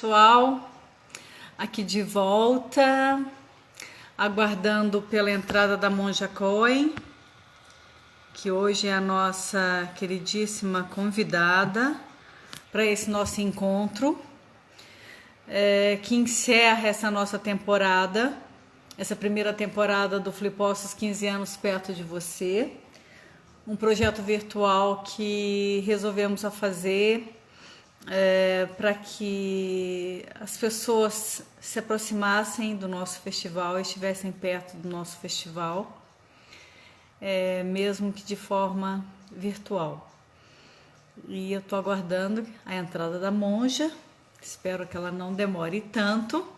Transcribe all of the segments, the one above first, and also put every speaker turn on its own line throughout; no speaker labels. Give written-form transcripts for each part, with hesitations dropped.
pessoal, aqui de volta, aguardando pela entrada da Monja Cohen, que hoje é a nossa queridíssima convidada para esse nosso encontro, que encerra essa nossa temporada, essa primeira temporada do Flipostos 15 anos perto de você, um projeto virtual que resolvemos a fazer para que as pessoas se aproximassem do nosso festival e estivessem perto do nosso festival, mesmo que de forma virtual. E eu estou aguardando a entrada da Monja, espero que ela não demore tanto.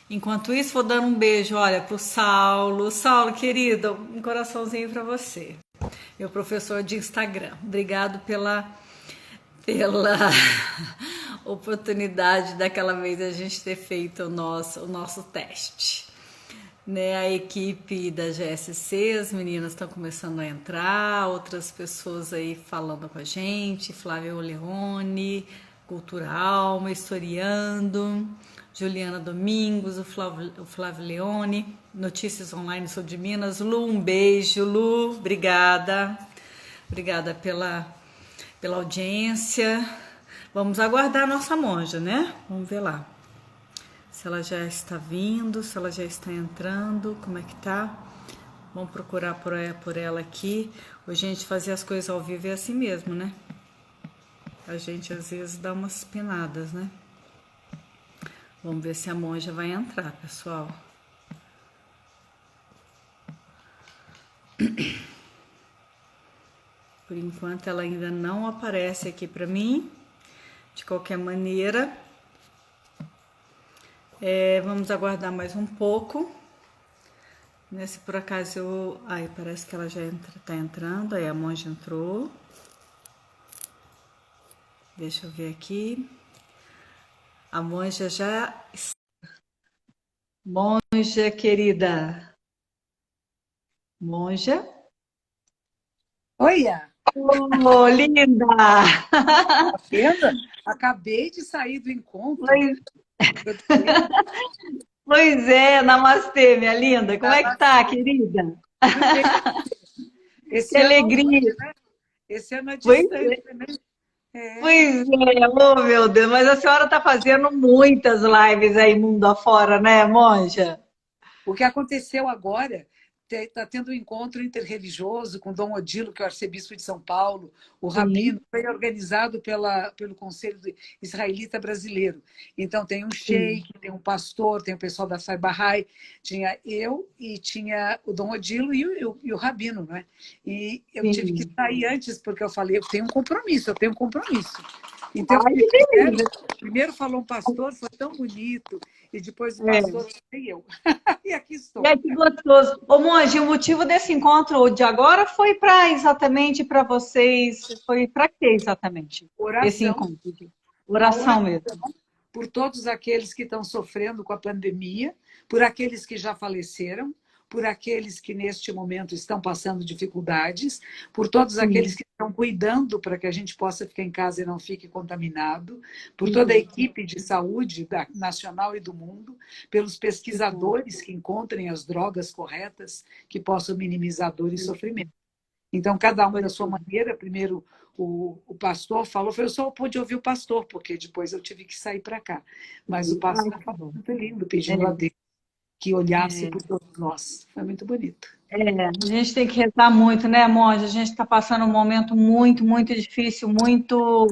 Enquanto isso, vou dando um beijo, olha, para o Saulo. Saulo, querido, um coraçãozinho para você. Meu professor de Instagram. Obrigado pela oportunidade daquela vez a gente ter feito o nosso teste. Né? A equipe da GSC, as meninas estão começando a entrar, outras pessoas aí falando com a gente, Flávia Oleone, Cultura Alma, Historiando, Juliana Domingos, o Flávio Leone, Notícias Online Sul de Minas. Lu, um beijo, Lu, obrigada. Obrigada pela audiência. Vamos aguardar a nossa monja, né? Vamos ver lá. Se ela já está vindo, se ela já está entrando, como é que tá? Vamos procurar por ela aqui. Hoje a gente fazer as coisas ao vivo é assim mesmo, né? A gente às vezes dá umas pinadas, né? Vamos ver se a monja vai entrar, pessoal. Por enquanto ela ainda não aparece aqui para mim. De qualquer maneira, vamos aguardar mais um pouco. Né, se por acaso eu... Ai, parece que ela já tá entrando. Aí a monja entrou. Deixa eu ver aqui. A monja já... Monja, querida. Monja.
Oi,
Oh, linda!
tá vendo? Acabei de sair do encontro.
Pois é, namastê, minha linda. Como é que tá, querida?
Tudo bem?
Que
Esse ano,
alegria!
né? Esse ano é
Pois
distante,
é,
né? É.
pois é, oh meu Deus, mas a senhora está fazendo muitas lives aí mundo afora, né, monja?
O que aconteceu agora, está tendo um encontro interreligioso com Dom Odilo, que é o arcebispo de São Paulo, o Rabino,
Sim,
foi organizado pelo Conselho Israelita Brasileiro. Então, tem um
sim,
sheik, tem um pastor, tem o pessoal da Sai Bahá'í, tinha eu e tinha o Dom Odilo e o Rabino, né? E eu tive que
sim.
sair antes, porque eu falei, eu tenho um compromisso. Então,
Ai,
me
que
trouxeram,
delícia!
primeiro falou um pastor, foi tão bonito, e depois o
É.
pastor foi eu. E aqui
E
estou.
aí, que gostoso. Ô, monja, o motivo desse encontro de agora foi para exatamente para vocês, foi para que exatamente esse
Oração,
encontro?
uma
Oração
oração
mesmo.
por todos aqueles que estão sofrendo com a pandemia, por aqueles que já faleceram, por aqueles que neste momento estão passando dificuldades, por todos aqueles
Sim,
que estão cuidando para que a gente possa ficar em casa e não fique contaminado, por toda a
sim.
equipe de saúde nacional e do mundo, pelos
Que bom.
pesquisadores que encontrem as drogas corretas que possam minimizar dor e sofrimento. Então, cada um da
Pois
sua maneira. Primeiro, o pastor falou, eu só pude ouvir o pastor, porque depois eu tive que sair para cá. Mas o
é. Ai,
pastor
que
falou
bom.
muito lindo,
É,
pedindo a Deus que olhasse
é.
por todos nós. Foi muito bonito.
A gente tem que rezar muito, né, monja? A gente está passando um momento muito, muito difícil, muito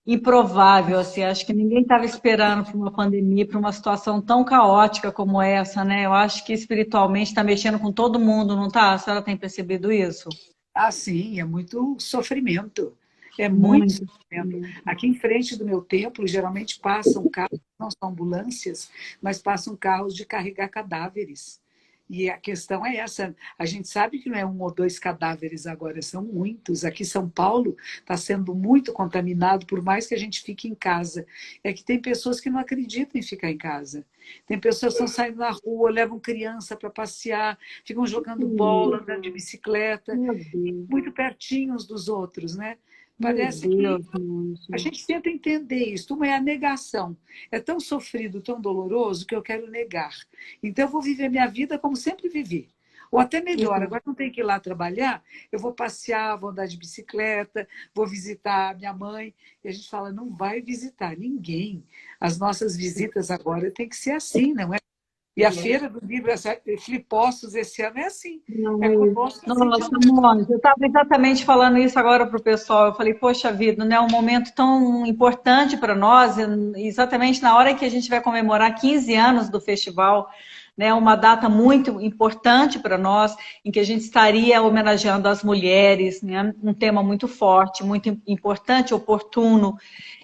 improvável, assim. Acho que ninguém estava esperando por uma pandemia, por uma situação tão caótica como essa, né? Eu acho que espiritualmente está mexendo com todo mundo, não tá? A senhora tem percebido isso?
Ah, sim, é muito sofrimento. É muito
Muito.
sofrimento. Aqui em frente do meu templo, geralmente passam carros, não são ambulâncias, mas passam carros de carregar cadáveres. E a questão é essa: a gente sabe que não é um ou dois cadáveres agora, são muitos. Aqui São Paulo está sendo muito contaminado, por mais que a gente fique em casa. É que tem pessoas que não acreditam em ficar em casa. Tem pessoas que estão saindo na rua, levam criança para passear, ficam jogando bola, andando de bicicleta,
Meu Deus.
muito pertinho uns dos outros, né?
Meu
Parece que
Deus,
a
Monja.
gente tenta entender isso. Uma é a negação. É tão sofrido, tão doloroso, que eu quero negar. Então, eu vou viver minha vida como sempre vivi. Ou até melhor,
Exato.
agora não tenho que ir lá trabalhar, eu vou passear, vou andar de bicicleta, vou visitar minha mãe. E a gente fala, não vai visitar ninguém. As nossas visitas agora têm que ser assim, não é? E a Feira do Livro, Flipostos, esse ano é assim. É
Ai,
conosco assim de
nossa,
novo.
Mônica, eu estava exatamente falando isso agora para o pessoal. Eu falei, poxa vida, né? Um momento tão importante para nós, exatamente na hora que a gente vai comemorar 15 anos do festival, né? Uma data muito importante para nós, em que a gente estaria homenageando as mulheres, né? Um tema muito forte, muito importante, oportuno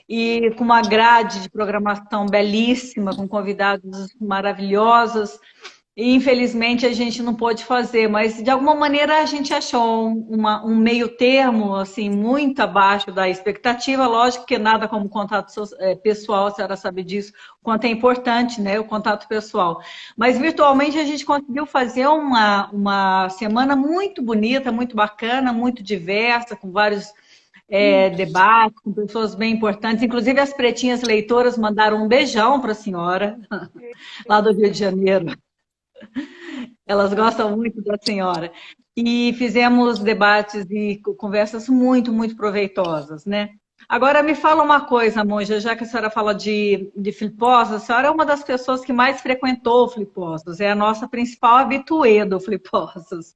e com uma grade de programação belíssima, com convidados maravilhosos. E, infelizmente, a gente não pôde fazer, mas de alguma maneira a gente achou um meio termo, assim, muito abaixo da expectativa. Lógico que nada como contato pessoal, a senhora sabe disso, o quanto é importante, né, o contato pessoal. Mas virtualmente a gente conseguiu fazer uma semana muito bonita, muito bacana, muito diversa, com vários debates, com pessoas bem importantes. Inclusive as pretinhas leitoras mandaram um beijão para a senhora, lá do Rio de Janeiro. Elas gostam muito da senhora. E fizemos debates e conversas muito, muito proveitosas, né? Agora me fala uma coisa, Monja, já que a senhora fala de Flipostos, a senhora é uma das pessoas que mais frequentou o Flipostos, é a nossa principal habituê do Flipostos.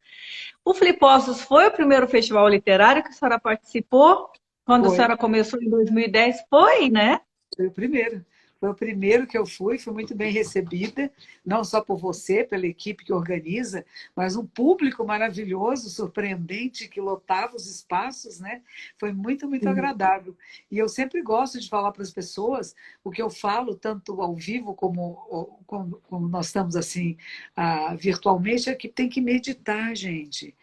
O Flipostos foi o primeiro festival literário que a senhora participou? Quando a
Foi.
senhora começou em 2010? Foi, né?
Foi o primeiro. Foi o primeiro que eu fui muito bem recebida, não só por você, pela equipe que organiza, mas um público maravilhoso, surpreendente, que lotava os espaços, né? Foi muito, muito agradável. E eu sempre gosto de falar para as pessoas o que eu falo, tanto ao vivo como nós estamos assim, virtualmente, é que tem que meditar, gente.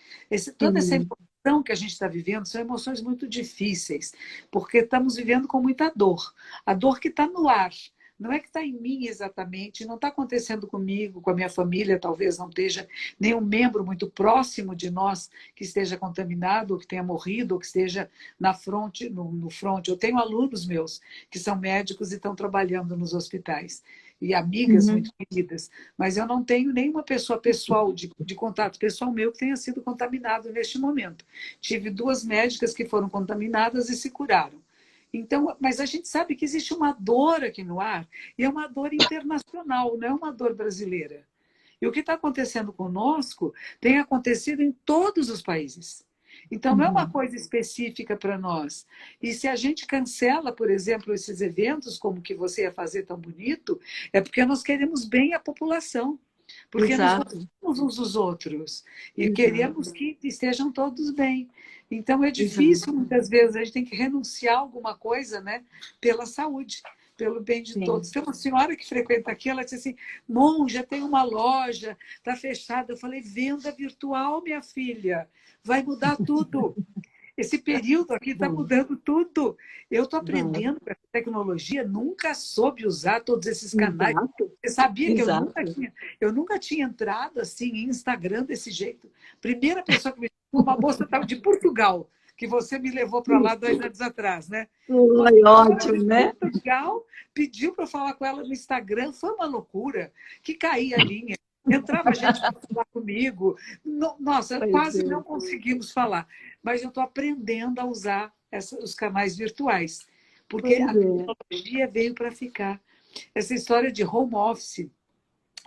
Toda essa
Sim,
emoção que a gente está vivendo são emoções muito difíceis, porque estamos vivendo com muita dor. A dor que está no ar. Não é que está em mim exatamente, não está acontecendo comigo, com a minha família, talvez não esteja nenhum membro muito próximo de nós que esteja contaminado, ou que tenha morrido, ou que esteja na fronte, no front. Eu tenho alunos meus que são médicos e estão trabalhando nos hospitais, e amigas
uhum,
muito queridas, mas eu não tenho nenhuma pessoa pessoal, de contato pessoal meu, que tenha sido contaminado neste momento. Tive duas médicas que foram contaminadas e se curaram. Então, mas a gente sabe que existe uma dor aqui no ar, e é uma dor internacional, não é uma dor brasileira. E o que está acontecendo conosco tem acontecido em todos os países. Então, não é uma
uhum.
coisa específica para nós. E se a gente cancela, por exemplo, esses eventos, como que você ia fazer tão bonito, é porque nós queremos bem a população, porque nos
Exato,
gostamos uns dos outros e queremos
exato,
que estejam todos bem. Então, é difícil,
exato.
muitas vezes, a gente tem que renunciar a alguma coisa, né, pela saúde, pelo bem de todos.
Sim.
Tem uma senhora que frequenta aqui, ela disse assim, Monja, tem uma loja, está fechada. Eu falei, venda virtual, minha filha, vai mudar tudo. Esse período aqui está
Vai,
mudando tudo. Eu estou
vai.
aprendendo com essa tecnologia, nunca soube usar todos esses canais.
Exato,
Você sabia que
exato.
eu nunca tinha entrado assim em Instagram desse jeito? Primeira pessoa que me chamou, uma moça estava de Portugal, que você me levou para lá 2 anos atrás, né? Uma
Foi
senhora
ótimo,
de
né?
Portugal pediu para eu falar com ela no Instagram. Foi uma loucura que caía a linha. Entrava gente para falar comigo. Nossa,
Pois
quase não
é.
conseguimos falar. Mas eu estou aprendendo a usar os canais virtuais, porque
Pois
a
é.
tecnologia veio para ficar. Essa história de home office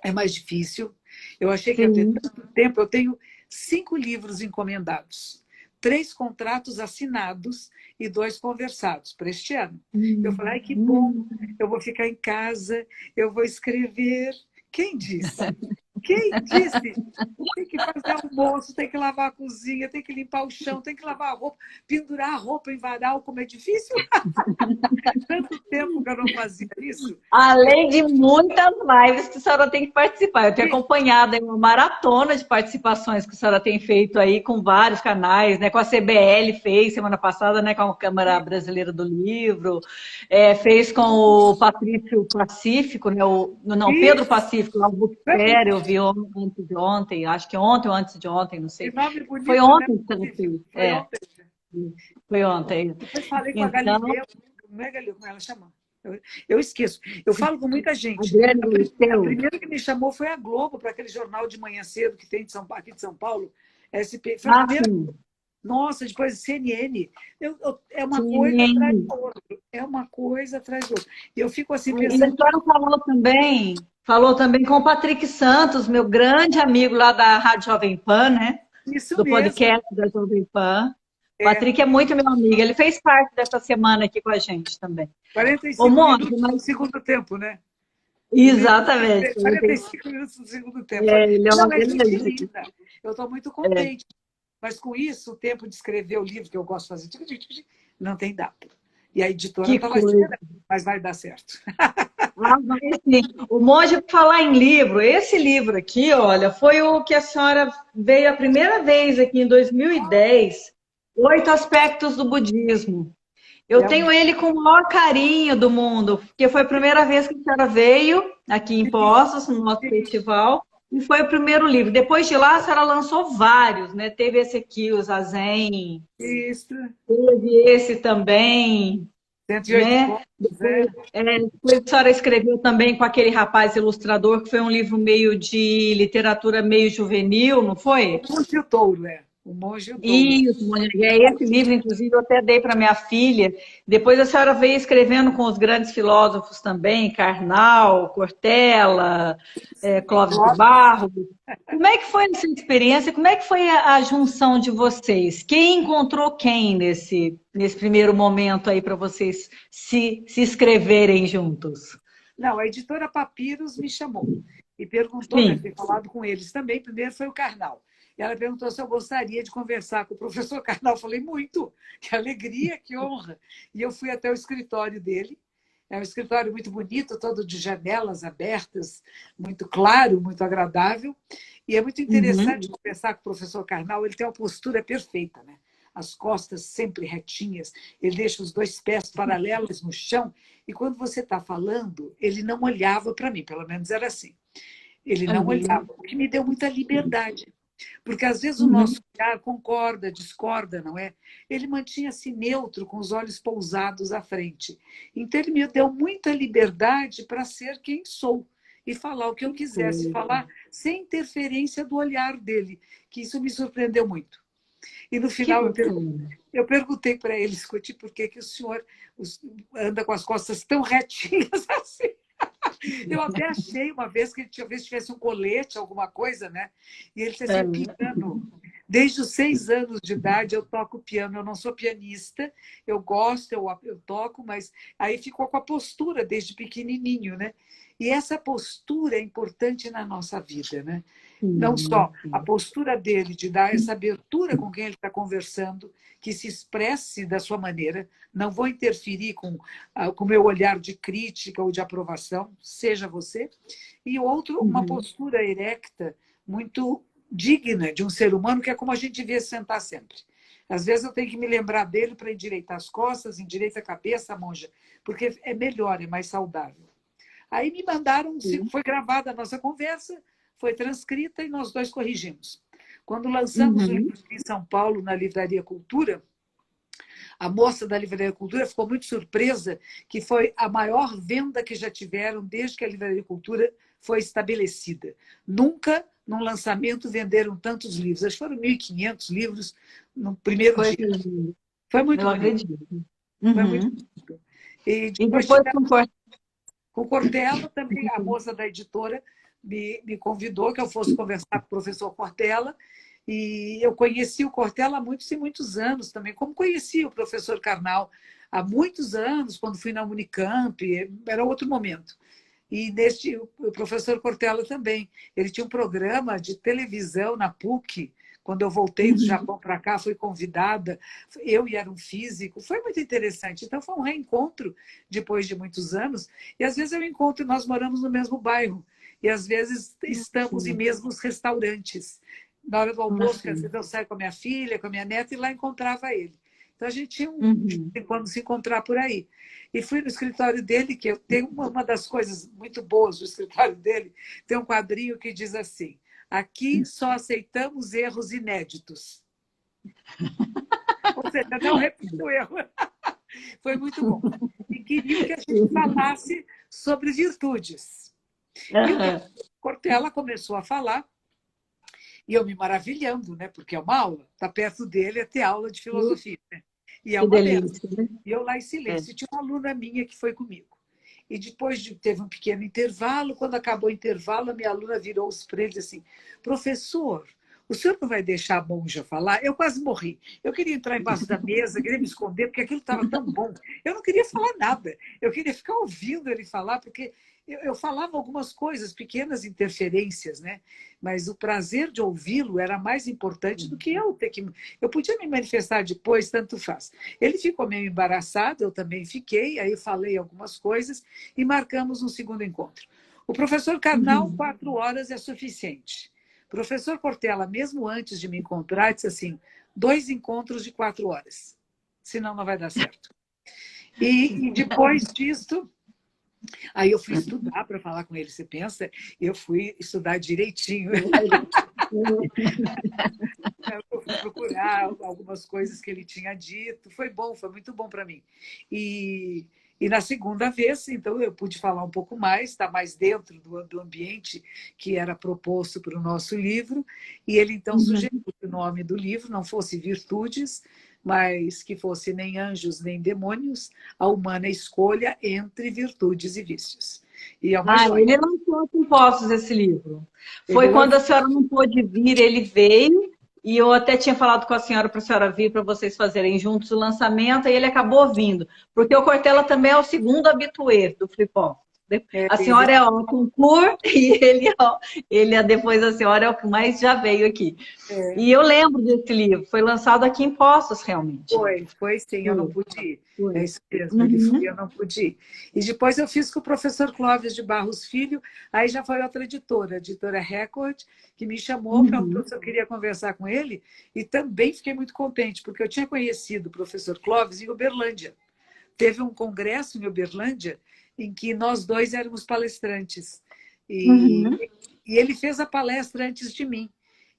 é mais difícil. Eu achei que ia ter
Sim.
tanto tempo. Eu tenho 5 livros encomendados, 3 contratos assinados e 2 conversados para este ano. Eu falei, ai, que bom,
Hum.
eu vou ficar em casa, eu vou escrever. Quem disse? Quem disse? Tem que fazer almoço, tem que lavar a cozinha, tem que limpar o chão, tem que lavar a roupa, pendurar a roupa em varal, como é difícil. Tanto tempo que eu não fazia isso. Eu
Além de muitas lives que a senhora tem que participar. Eu tenho acompanhado aí uma maratona de participações que a senhora tem feito aí com vários canais, né? Com a CBL fez semana passada, né? Com a Câmara Brasileira do Livro, fez com o Patrício Pacífico, né? Não, Pedro
fiz.
Pacífico, lá o Bookfair, eu vi antes de ontem, acho que ontem ou antes de ontem, não
Que
sei.
nome
Foi
bonito, né?
ontem que ela fez.
Foi ontem.
Foi ontem.
Depois falei com a
Então,
Galileu, não é Galileu, como ela chama? Eu esqueço. Eu falo com muita gente.
Adriane
A
Galisteu.
primeira que me chamou foi a Globo, para aquele jornal de manhã cedo que tem aqui de São Paulo, SP. Foi a
Ah,
primeira.
sim.
Nossa, depois CNN. É uma coisa atrás
CNN.
da outra. É uma coisa atrás da outra. E eu fico assim
E a
pensando.
senhora falou também com o Patrick Santos, meu grande amigo lá da Rádio Jovem Pan, né?
Isso
Do
mesmo.
podcast da Jovem Pan. O
É,
Patrick é muito meu amigo, ele fez parte dessa semana aqui com a gente também. Ô,
45
Mônica,
minutos do
mas...
segundo tempo, né? O livro
Exatamente.
tem 45 minutos do segundo tempo.
Ele é uma
Não, é gente
beleza.
linda. Eu estou muito
É,
contente. Mas com isso, o tempo de escrever o livro que eu gosto de fazer, não tem data. E a editora
que
está lá
coisa.
esperando, mas vai dar certo.
Ah, vai sim. O Monge, por falar em livro, esse livro aqui, olha, foi o que a senhora veio a primeira vez aqui em 2010, Oito Aspectos do Budismo. Eu
É um
tenho ele com o maior carinho do mundo, porque foi a primeira vez que a senhora veio aqui em Poços, no nosso festival, e foi o primeiro livro. Depois de lá, a senhora lançou vários, né? Teve esse aqui, o Zazen,
isso,
teve esse também,
108
né?
contos, é.
Depois a senhora escreveu também com aquele rapaz ilustrador, que foi um livro meio de literatura meio juvenil, não
O
foi?
Monge e o Touro, é. O Monge e o Touro.
Isso, Mônica, esse livro, inclusive, eu até dei para minha filha. Depois a senhora veio escrevendo com os grandes filósofos também, Karnal, Cortella, Clóvis de Barros. Como é que foi essa experiência? Como é que foi a junção de vocês? Quem encontrou quem nesse primeiro momento aí para vocês se escreverem juntos?
Não, a editora Papiros me chamou e perguntou, deve
Sim.
ter falado com eles também. Primeiro foi o Karnal. E ela perguntou se eu gostaria de conversar com o professor Karnal. Eu falei, muito, que alegria, que honra. E eu fui até o escritório dele. É um escritório muito bonito, todo de janelas abertas, muito claro, muito agradável. E é muito
Uhum.
interessante conversar com o professor Karnal. Ele tem uma postura perfeita, né? As costas sempre retinhas, ele deixa os dois pés paralelos no chão. E quando você está falando, ele não olhava para mim, pelo menos era assim. Ele não
Uhum.
olhava, o que me deu muita liberdade. Porque às vezes o
Uhum.
nosso olhar concorda, discorda, não é? Ele mantinha-se neutro, com os olhos pousados à frente. Então ele me deu muita liberdade para ser quem sou e falar o que eu quisesse falar, sem interferência do olhar dele, que isso me surpreendeu muito. E no
Que
final
bacana.
eu perguntei para ele, escute, por que, que o senhor anda com as costas tão retinhas assim? Eu até achei uma vez que ele talvez tivesse um colete, alguma coisa, né? E ele disse assim, piano. Desde os 6 anos de idade eu toco piano. Eu não sou pianista, eu gosto, eu toco, mas aí ficou com a postura desde pequenininho, né? E essa postura é importante na nossa vida, né? Não
Sim,
só a
sim.
postura dele de dar essa abertura com quem ele está conversando, que se expresse da sua maneira, não vou interferir com o meu olhar de crítica ou de aprovação, seja você. E outro, uma
Uhum.
postura erecta, muito digna de um ser humano, que é como a gente devia sentar sempre. Às vezes eu tenho que me lembrar dele para endireitar as costas, endireitar a cabeça, monja, porque é melhor, é mais saudável. Aí me mandaram,
Sim.
foi gravada a nossa conversa, foi transcrita e nós dois corrigimos. Quando lançamos o
Uhum.
livro em São Paulo, na Livraria Cultura, a moça da Livraria Cultura ficou muito surpresa, que foi a maior venda que já tiveram desde que a Livraria Cultura foi estabelecida. Nunca, num lançamento, venderam tantos livros. Acho que foram 1.500 livros no primeiro
Coisa
dia.
linda.
Foi muito
Eu
bonito.
acredito.
Foi muito
Uhum.
bonito. E
E
depois
depois
tivemos
com
com Cortella, também a moça da editora me convidou que eu fosse conversar com o professor Cortella, e eu conheci o Cortella há muitos e muitos anos também, como conheci o professor Karnal há muitos anos, quando fui na Unicamp, era outro momento. E neste, o professor Cortella também. Ele tinha um programa de televisão na PUC. Quando eu voltei do
Uhum.
Japão para cá, fui convidada. Eu e era um físico. Foi muito interessante. Então, foi um reencontro depois de muitos anos. E às vezes eu encontro, nós moramos no mesmo bairro. E às vezes estamos em
Sim.
mesmos restaurantes. Na hora do almoço, que às
Assim.
vezes eu saio com a minha filha, com a minha neta, e lá encontrava ele. Então, a gente tinha
Uhum.
quando se encontrar por aí. E fui no escritório dele, que eu tenho uma das coisas muito boas do escritório dele, tem um quadrinho que diz assim: aqui só aceitamos erros inéditos. Ou seja, não repito o erro. Foi muito bom. E queriam que a gente falasse sobre virtudes. E o professor Cortella começou a falar, e eu me maravilhando, né? Porque é uma aula, estar perto dele é ter aula de filosofia. Né? E é uma benção. E eu lá em silêncio. E tinha uma aluna minha que foi comigo. E depois teve um pequeno intervalo. Quando acabou o intervalo, a minha aluna virou-se para ele e disse assim: professor, o senhor não vai deixar a monja falar? Eu quase morri. Eu queria entrar embaixo da mesa, queria me esconder, porque aquilo estava tão bom. Eu não queria falar nada. Eu queria ficar ouvindo ele falar, porque eu falava algumas coisas, pequenas interferências, né? Mas o prazer de ouvi-lo era mais importante do que eu ter que... Eu podia me manifestar depois, tanto faz. Ele ficou meio embaraçado, eu também fiquei, aí falei algumas coisas e marcamos um segundo encontro. O professor Karnal, 4 horas é suficiente. O professor Cortella, mesmo antes de me encontrar, disse assim: 2 encontros de 4 horas, senão não vai dar certo. E depois disso... Aí eu fui estudar para falar com ele, você pensa? Eu fui estudar direitinho. Eu fui procurar algumas coisas que ele tinha dito. Foi bom, foi muito bom para mim. E na segunda vez, então, eu pude falar um pouco mais, estar mais dentro do ambiente que era proposto para o nosso livro. E ele, então, sugeriu que o nome do livro não fosse Virtudes, mas que fosse nem anjos nem demônios, a humana escolha entre virtudes e vícios. E é uma joia.
Ele lançou com Postos esse livro. Foi quando a senhora não pôde vir, ele veio, e eu até tinha falado com a senhora para a senhora vir, para vocês fazerem juntos o lançamento, e ele acabou vindo, porque o Cortella também é o segundo habitué do Flipó. A senhora é o concurso e ele depois a senhora é o que mais já veio aqui. E eu lembro desse livro, foi lançado aqui em Postos, realmente.
Foi sim, eu não pude ir. É isso mesmo, ele foi, eu não pude ir. E depois eu fiz com o professor Clóvis de Barros Filho, aí já foi outra editora, a editora Record, que me chamou para se eu queria conversar com ele, e também fiquei muito contente, porque eu tinha conhecido o professor Clóvis em Uberlândia. Teve um congresso em Uberlândia, em que nós dois éramos palestrantes. E ele fez a palestra antes de mim.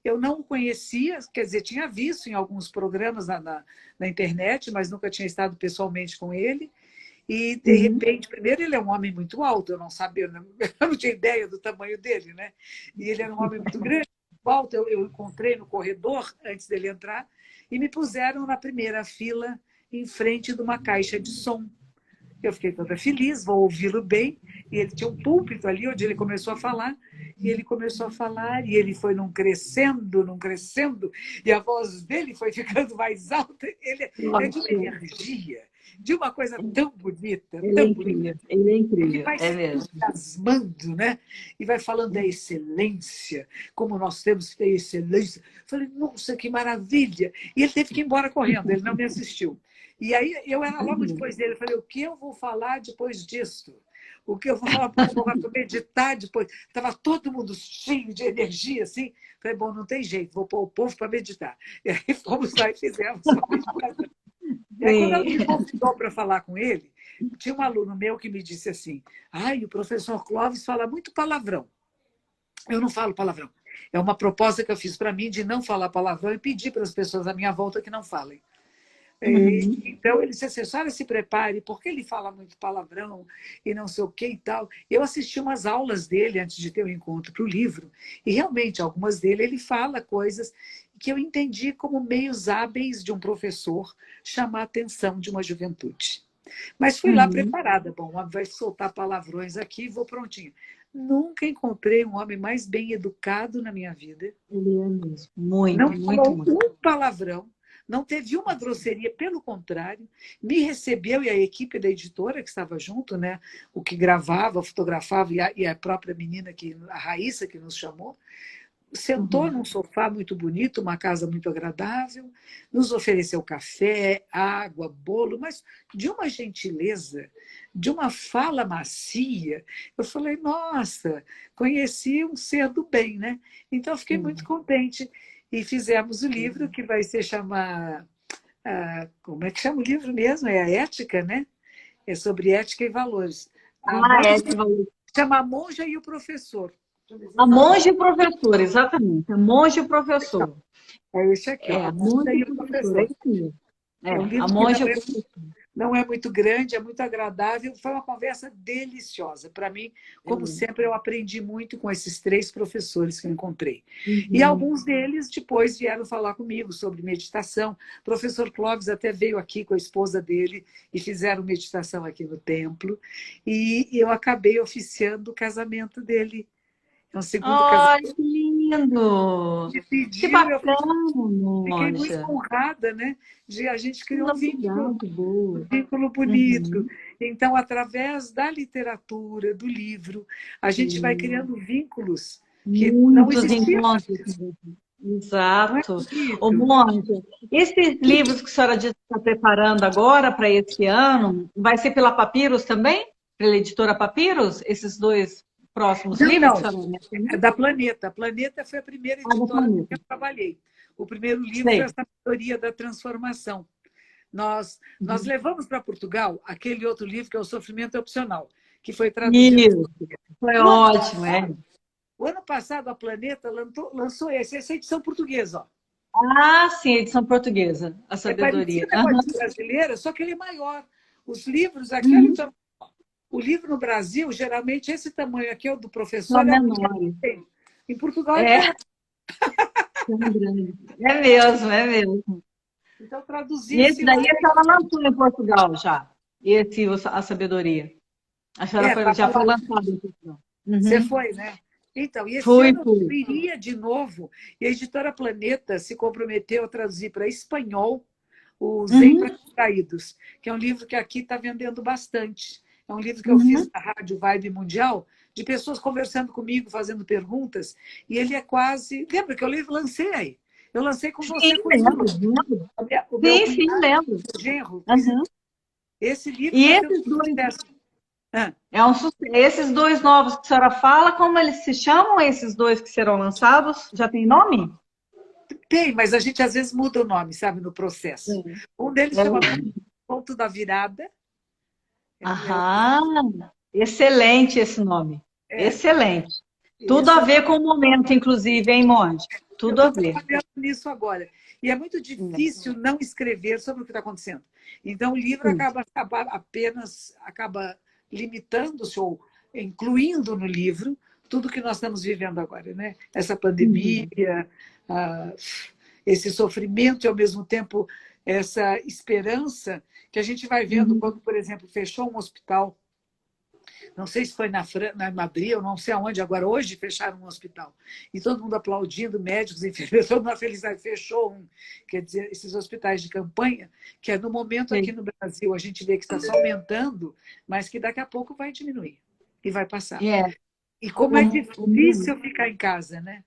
Eu não o conhecia, quer dizer, tinha visto em alguns programas na internet, mas nunca tinha estado pessoalmente com ele. E, de repente, primeiro, ele é um homem muito alto, eu não sabia, eu não tinha ideia do tamanho dele, né? E ele era um homem muito grande, muito alto. Eu encontrei no corredor, antes dele entrar, e me puseram na primeira fila, em frente de uma caixa de som. Eu fiquei toda feliz, vou ouvi-lo bem. E ele tinha um púlpito ali onde ele começou a falar. E ele começou a falar, e ele foi num crescendo, e a voz dele foi ficando mais alta. Ele é de uma energia, de uma coisa tão bonita.
Ele é incrível,
Ele vai se entusiasmando, né? E vai falando da excelência, como nós temos que ter excelência. Eu falei, nossa, que maravilha! E ele teve que ir embora correndo, ele não me assistiu. E aí eu era logo depois dele, eu falei, o que eu vou falar depois disso? O que eu vou falar para meditar depois? Estava todo mundo cheio de energia, assim. Falei, bom, não tem jeito, vou pôr o povo para meditar. E aí fomos lá e fizemos uma meditação. E aí, quando ela me convidou para falar com ele, tinha um aluno meu que me disse assim, o professor Clóvis fala muito palavrão. Eu não falo palavrão. É uma proposta que eu fiz para mim de não falar palavrão e pedir para as pessoas à minha volta que não falem. Então, ele disse assim, a senhora se prepare, porque ele fala muito palavrão e não sei o que e tal. Eu assisti umas aulas dele antes de ter o encontro para o livro, e realmente, algumas dele, ele fala coisas que eu entendi como meios hábeis de um professor chamar a atenção de uma juventude. Mas fui lá preparada, bom, vai soltar palavrões aqui, vou prontinho. Nunca encontrei um homem mais bem educado na minha vida.
Ele é mesmo. Muito,
não
muito,
falou
muito.
Um palavrão. Não teve uma grosseria, pelo contrário, me recebeu, e a equipe da editora que estava junto, né, o que gravava, fotografava, e a própria menina, a Raíssa, que nos chamou, sentou num sofá muito bonito, uma casa muito agradável, nos ofereceu café, água, bolo, mas de uma gentileza, de uma fala macia. Eu falei, nossa, conheci um ser do bem, né? Então, eu fiquei muito contente. E fizemos o livro que vai se chamar... como é que chama o livro mesmo? É a Ética, né? É sobre ética e valores.
Ética e valores.
Chama A Monja e o Professor.
A Monja e o Professor, exatamente. A Monja e o Professor.
É esse aqui. A Monja e o Professor.
É,
É um
a
livro que
monja.
não é muito grande, é muito agradável. Foi uma conversa deliciosa. Para mim, como sempre, eu aprendi muito com esses 3 professores que eu encontrei. E
Uhum.
alguns deles depois vieram falar comigo sobre meditação. O professor Clóvis até veio aqui com a esposa dele e fizeram meditação aqui no templo. E eu acabei oficiando o casamento dele. É um segundo casamento.
Ai, que lindo!
Me
Que
pediu, eu
bacana,
fiquei muito
monja.
honrada, né? A gente
Que
criou
novidade
um
boa.
vínculo bonito.
Uhum.
Então, através da literatura, do livro, a gente vai
Sim.
criando vínculos que não
Muitos
existiam
encontros.
antes. Não é
Exato. Ô,
bonito?
monja, esses livros que a senhora disse que está preparando agora para esse ano, vai ser pela Papiros também? Pela editora Papiros? Esses 2 próximos
Não,
livros que
não.
a senhora
É
mencionou?
da Planeta. A Planeta foi a primeira
Ah, da
editora que
Planeta.
eu trabalhei. O primeiro livro foi a
Sei.
Sabedoria da Transformação. Nós levamos para Portugal aquele outro livro que é O Sofrimento é Opcional, que foi traduzido.
Isso. Foi
O ano
ótimo, é.
passado, o ano passado a Planeta lançou essa edição portuguesa. Ó.
Ah, sim, edição portuguesa, a
É
sabedoria.
parecida com a
Aham.
edição brasileira, só que ele é maior. Os livros aqui, olha,
Uhum.
o livro no Brasil, geralmente esse tamanho aqui, o do
Só
professor, é o que
menores.
tem. Em Portugal é
É,
menor.
são grandes. É mesmo, é mesmo.
Então,
E esse
traduzisse
daí
lá.
a senhora lançou em Portugal já. Esse, a sabedoria. A senhora
Tá
já foi
lá.
lançado em Portugal.
Você
Uhum.
foi, né? Então, e esse
Fui,
ano eu
fui.
iria de novo, e a editora Planeta se comprometeu a traduzir para espanhol o Zen para
Uhum,
Caídos, que é um livro que aqui está vendendo bastante. É um livro que eu fiz
uhum.
na Rádio Vibe Mundial, de pessoas conversando comigo, fazendo perguntas, e ele é quase. Lembra que eu lancei aí? Eu lancei com
Sim,
você, com
lembro, lembro.
o meu
Sim, sim,
cunhado,
lembro.
o genro.
Uhum.
Esse livro
E
está sendo
esses
um
dois,
sucesso. Ah,
esses 2 novos que a senhora fala, como eles se chamam, esses 2 que serão lançados? Já tem nome?
tem, mas a gente às vezes muda o nome, sabe, no processo.
Sim.
Um deles
É.
chama Ponto da Virada.
Aham, excelente esse nome.
É,
Excelente. Tudo
esse
a
eu
ver com o momento, inclusive, hein, Monte? Tudo a
estou
ver.
trabalhando nisso agora. E é muito difícil não escrever sobre o que está acontecendo. Então, o livro
Sim.
acaba limitando-se ou incluindo no livro tudo que nós estamos vivendo agora, né? Essa pandemia,
Uhum.
ah, esse sofrimento e, ao mesmo tempo, essa esperança que a gente vai vendo
Uhum.
quando, por exemplo, fechou um hospital. Não sei se foi na Madrid, eu não sei aonde, agora hoje fecharam um hospital. E todo mundo aplaudindo, médicos, enfermeiros, todo mundo na felicidade, fechou um. Quer dizer, esses hospitais de campanha, que é no momento aqui
Sim.
no Brasil, a gente vê que está só aumentando, mas que daqui a pouco vai diminuir e vai passar.
É.
E como é difícil ficar em casa, né?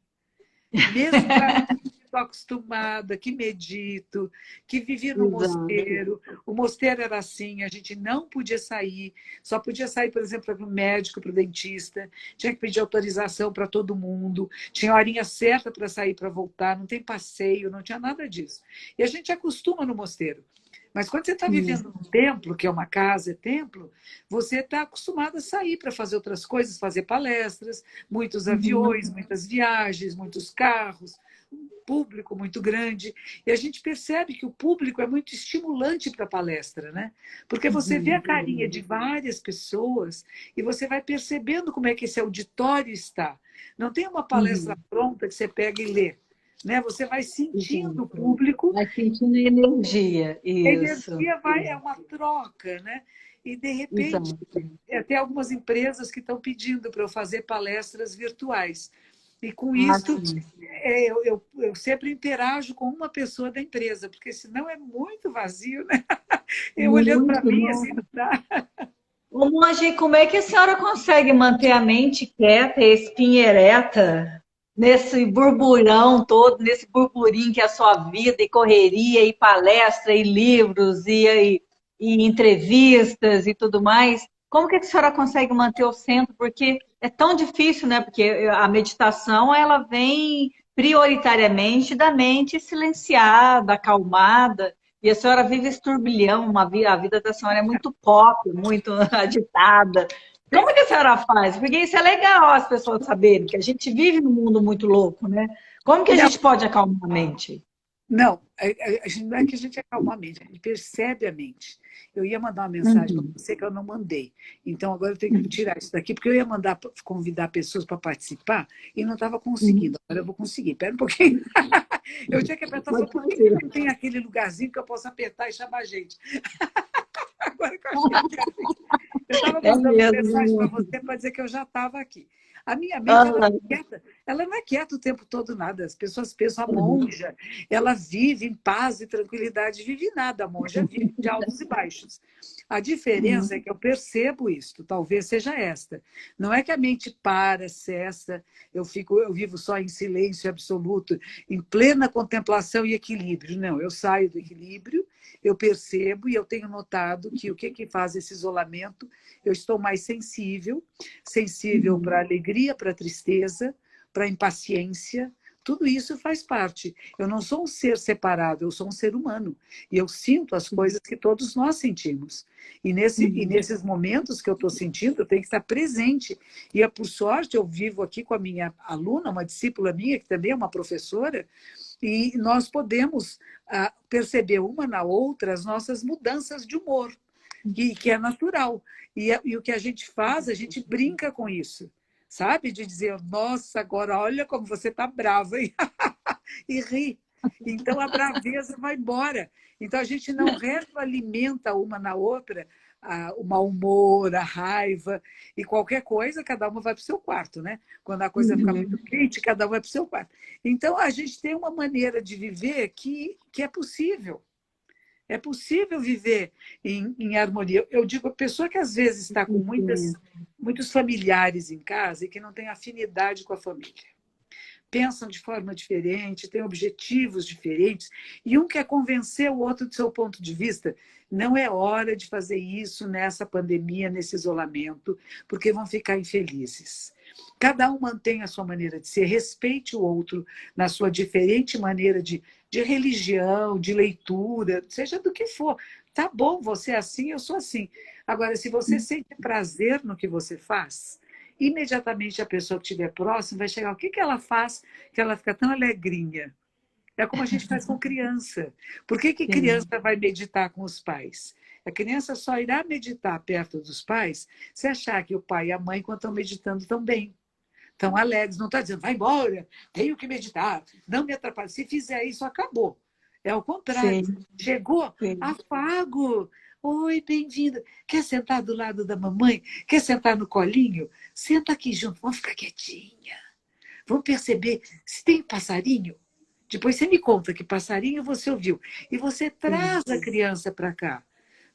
Mesmo para mim, que estou acostumada, que medito, que vivi no
Exato.
mosteiro. O mosteiro era assim, a gente não podia sair, só podia sair, por exemplo, para o médico, para o dentista, tinha que pedir autorização para todo mundo, tinha horinha certa para sair, para voltar, não tem passeio, não tinha nada disso. E a gente acostuma no mosteiro. Mas quando você está vivendo num templo, que é uma casa, é templo, você está acostumado a sair para fazer outras coisas, fazer palestras, muitos
Uhum.
aviões, muitas viagens, muitos carros, um público muito grande. E a gente percebe que o público é muito estimulante para a palestra, né? Porque você vê a carinha de várias pessoas e você vai percebendo como é que esse auditório está. Não tem uma palestra
Uhum.
pronta que você pega e lê. Né? Você vai sentindo o
Exato.
público.
Vai sentindo energia.
A
Isso.
energia é uma troca, né? E, de repente,
Exato.
tem algumas empresas que estão pedindo para eu fazer palestras virtuais. E, com
Ah,
isso,
sim.
eu sempre interajo com uma pessoa da empresa, porque senão é muito vazio, né? Eu olhando para
Muito
mim,
bom.
assim, não dá.
Ô, Monge, como é que a senhora consegue manter a mente quieta e a espinha ereta nesse burburão todo, nesse burburinho que é a sua vida, e correria, e palestra, e livros, e entrevistas e tudo mais? Como que a senhora consegue manter o centro? Porque é tão difícil, né? Porque a meditação, ela vem prioritariamente da mente silenciada, acalmada. E a senhora vive esse turbilhão, a vida da senhora é muito pop, muito agitada. Como que a senhora faz? Porque isso é legal as pessoas saberem, que a gente vive num mundo muito louco, né? Como que a
Não,
gente pode acalmar a mente?
Não, não é que a gente acalma a mente, a gente percebe a mente. Eu ia mandar uma mensagem para você que eu não mandei. Então, agora eu tenho que tirar isso daqui, porque eu ia mandar convidar pessoas para participar e não estava conseguindo. Agora eu vou conseguir. Espera um pouquinho. Eu tinha que apertar só por que não tem aquele lugarzinho que eu possa apertar e chamar a gente. Agora que eu achei. Eu estava mandando mensagem para você para dizer que eu já estava aqui. A minha mente, ela não é quieta. Ela não é quieta o tempo todo, nada. As pessoas pensam, a monja, ela vive em paz e tranquilidade. Vive nada, a monja vive de altos e baixos. A diferença é que eu percebo isto, talvez seja esta. Não é que a mente para, cessa, eu vivo só em silêncio absoluto, em plena contemplação e equilíbrio. Não, eu saio do equilíbrio, eu percebo e eu tenho notado que o que faz esse isolamento, eu estou mais sensível para a alegria, para a tristeza, para a impaciência. Tudo isso faz parte. Eu não sou um ser separado, eu sou um ser humano. E eu sinto as coisas que todos nós sentimos. E nesses momentos que eu estou sentindo, eu tenho que estar presente. E, por sorte, eu vivo aqui com a minha aluna, uma discípula minha, que também é uma professora, e nós podemos perceber uma na outra as nossas mudanças de humor, que é natural. E o que a gente faz, a gente brinca com isso. Sabe? De dizer, nossa, agora olha como você está brava, hein? E ri. Então a braveza vai embora. Então a gente não retroalimenta uma na outra o mau humor, a raiva e qualquer coisa, cada uma vai para o seu quarto, né? Quando a coisa fica muito quente, cada um vai para o seu quarto. Então a gente tem uma maneira de viver que é possível. É possível viver em harmonia. Eu digo, a pessoa que às vezes está com muitos familiares em casa e que não tem afinidade com a família. Pensam de forma diferente, têm objetivos diferentes, e um quer convencer o outro do seu ponto de vista. Não é hora de fazer isso nessa pandemia, nesse isolamento, porque vão ficar infelizes. Cada um mantém a sua maneira de ser, respeite o outro na sua diferente maneira de religião, de leitura, seja do que for. Tá bom, você é assim, eu sou assim. Agora, se você sente prazer no que você faz, imediatamente a pessoa que estiver próxima vai chegar. O que ela faz que ela fica tão alegrinha? É como a gente faz com criança. Por que criança vai meditar com os pais? A criança só irá meditar perto dos pais se achar que o pai e a mãe, quando estão meditando, estão bem, estão alegres. Não está dizendo, vai embora, tenho que meditar, não me atrapalhe. Se fizer isso, acabou. É o contrário. Sim. Chegou, sim. Afago. Oi, bem-vinda. Quer sentar do lado da mamãe? Quer sentar no colinho? Senta aqui junto, vamos ficar quietinha. Vamos perceber se tem passarinho. Depois você me conta que passarinho você ouviu. E você traz a criança para cá.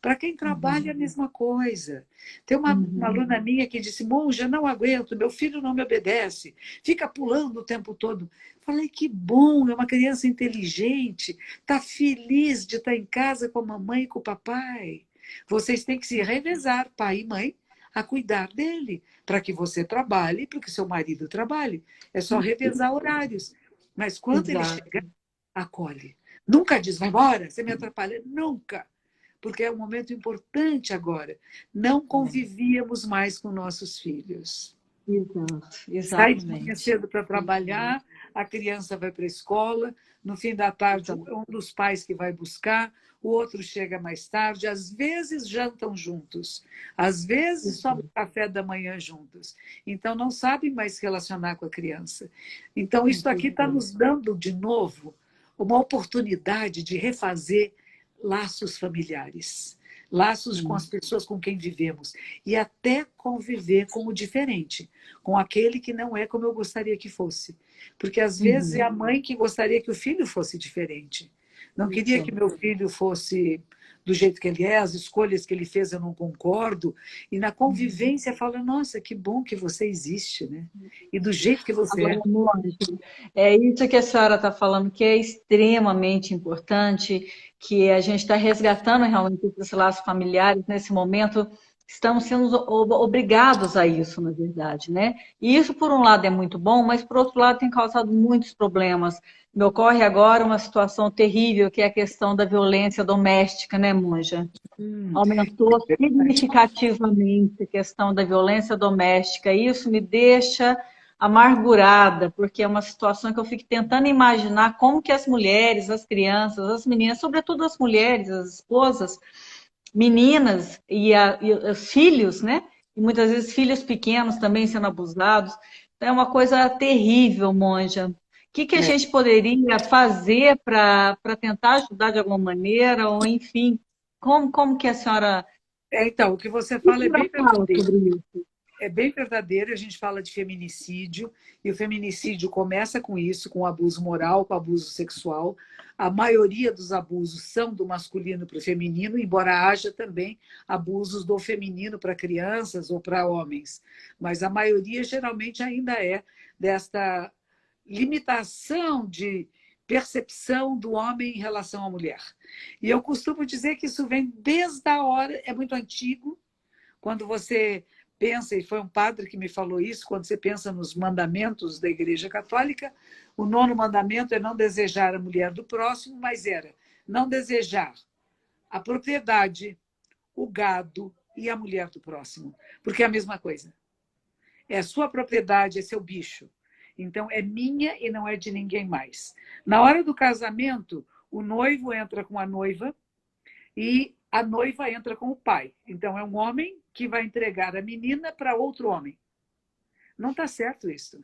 Para quem trabalha, é a mesma coisa. Tem uma aluna minha que disse, monja, não aguento, meu filho não me obedece, fica pulando o tempo todo. Falei, que bom, é uma criança inteligente, está feliz de estar em casa com a mamãe e com o papai. Vocês têm que se revezar, pai e mãe, a cuidar dele, para que você trabalhe, para que seu marido trabalhe. É só revezar horários. Mas quando ele chegar, acolhe. Nunca diz, vai embora, você me atrapalha. Nunca. Porque é um momento importante agora. Não convivíamos mais com nossos filhos.
Exatamente.
Sai de manhã cedo para trabalhar, a criança vai para a escola, no fim da tarde um dos pais que vai buscar, o outro chega mais tarde, às vezes jantam juntos, às vezes tomam café da manhã juntos. Então não sabem mais se relacionar com a criança. Então isso aqui está nos dando de novo uma oportunidade de refazer laços familiares, laços com as pessoas com quem vivemos e até conviver com o diferente, com aquele que não é como eu gostaria que fosse. Porque às vezes é a mãe que gostaria que o filho fosse diferente. Não queria que meu filho fosse do jeito que ele é, as escolhas que ele fez eu não concordo. E na convivência fala, nossa, que bom que você existe, né? E do jeito que você é.
É isso que a senhora está falando, que é extremamente importante, que a gente está resgatando realmente esses laços familiares nesse momento. Estamos sendo obrigados a isso, na verdade, né? E isso, por um lado, é muito bom, mas, por outro lado, tem causado muitos problemas. Me ocorre agora uma situação terrível, que é a questão da violência doméstica, né, monja? Aumentou significativamente a questão da violência doméstica. Isso me deixa amargurada, porque é uma situação que eu fico tentando imaginar como que as mulheres, as crianças, as meninas, sobretudo as mulheres, as esposas, meninas e os filhos, né? E muitas vezes filhos pequenos também sendo abusados. Então, é uma coisa terrível, Monja. O que a
É.
gente poderia fazer para tentar ajudar de alguma maneira? Ou, enfim, como que a senhora
Então, o que você fala é bem
fala
verdadeiro.
sobre isso?
É bem verdadeiro, a gente fala de feminicídio, e o feminicídio começa com isso, com o abuso moral, com o abuso sexual. A maioria dos abusos são do masculino para o feminino, embora haja também abusos do feminino para crianças ou para homens. Mas a maioria geralmente ainda é desta limitação de percepção do homem em relação à mulher. E eu costumo dizer que isso vem desde a hora, é muito antigo, quando você pensa, e foi um padre que me falou isso, quando você pensa nos mandamentos da Igreja Católica, o 9º mandamento é não desejar a mulher do próximo, mas era não desejar a propriedade, o gado e a mulher do próximo, porque é a mesma coisa. É sua propriedade, é seu bicho. Então, é minha e não é de ninguém mais. Na hora do casamento, o noivo entra com a noiva e a noiva entra com o pai. Então, é um homem que vai entregar a menina para outro homem. Não está certo isso.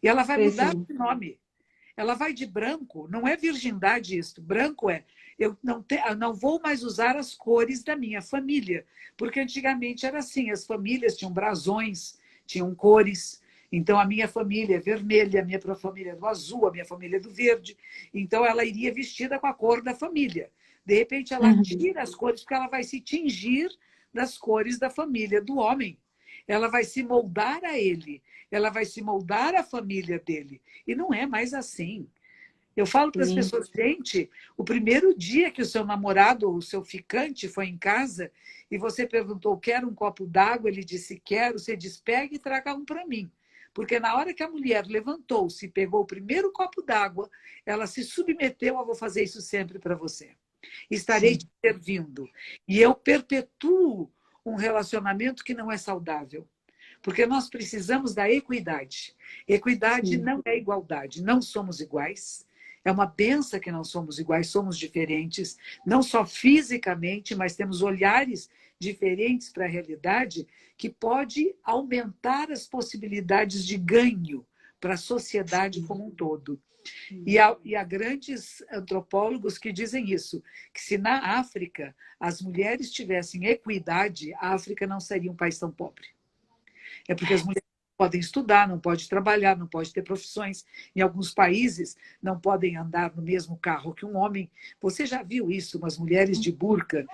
E ela vai mudar de nome. Ela vai de branco. Não é virgindade isso. Branco é, eu não vou mais usar as cores da minha família. Porque antigamente era assim, as famílias tinham brasões, tinham cores. Então, a minha família é vermelha, a minha família é do azul, a minha família é do verde. Então, ela iria vestida com a cor da família. De repente, ela tira as cores, porque ela vai se tingir das cores da família do homem. Ela vai se moldar a ele, ela vai se moldar à família dele. E não é mais assim. Eu falo para as pessoas, gente, o primeiro dia que o seu namorado ou o seu ficante foi em casa e você perguntou, quer um copo d'água? Ele disse, quero. Você diz, pegue e traga um para mim. Porque na hora que a mulher levantou-se e pegou o primeiro copo d'água, ela se submeteu a vou fazer isso sempre para você. Estarei te servindo. E eu perpetuo um relacionamento que não é saudável. Porque nós precisamos da equidade. Equidade não é igualdade. Não somos iguais. É uma benção que não somos iguais, somos diferentes. Não só fisicamente, mas temos olhares diferentes para a realidade que pode aumentar as possibilidades de ganho para a sociedade como um todo. E há grandes antropólogos que dizem isso, que se na África as mulheres tivessem equidade, a África não seria um país tão pobre. É porque as mulheres não podem estudar, não podem trabalhar, não podem ter profissões. Em alguns países não podem andar no mesmo carro que um homem. Você já viu isso, umas mulheres de burca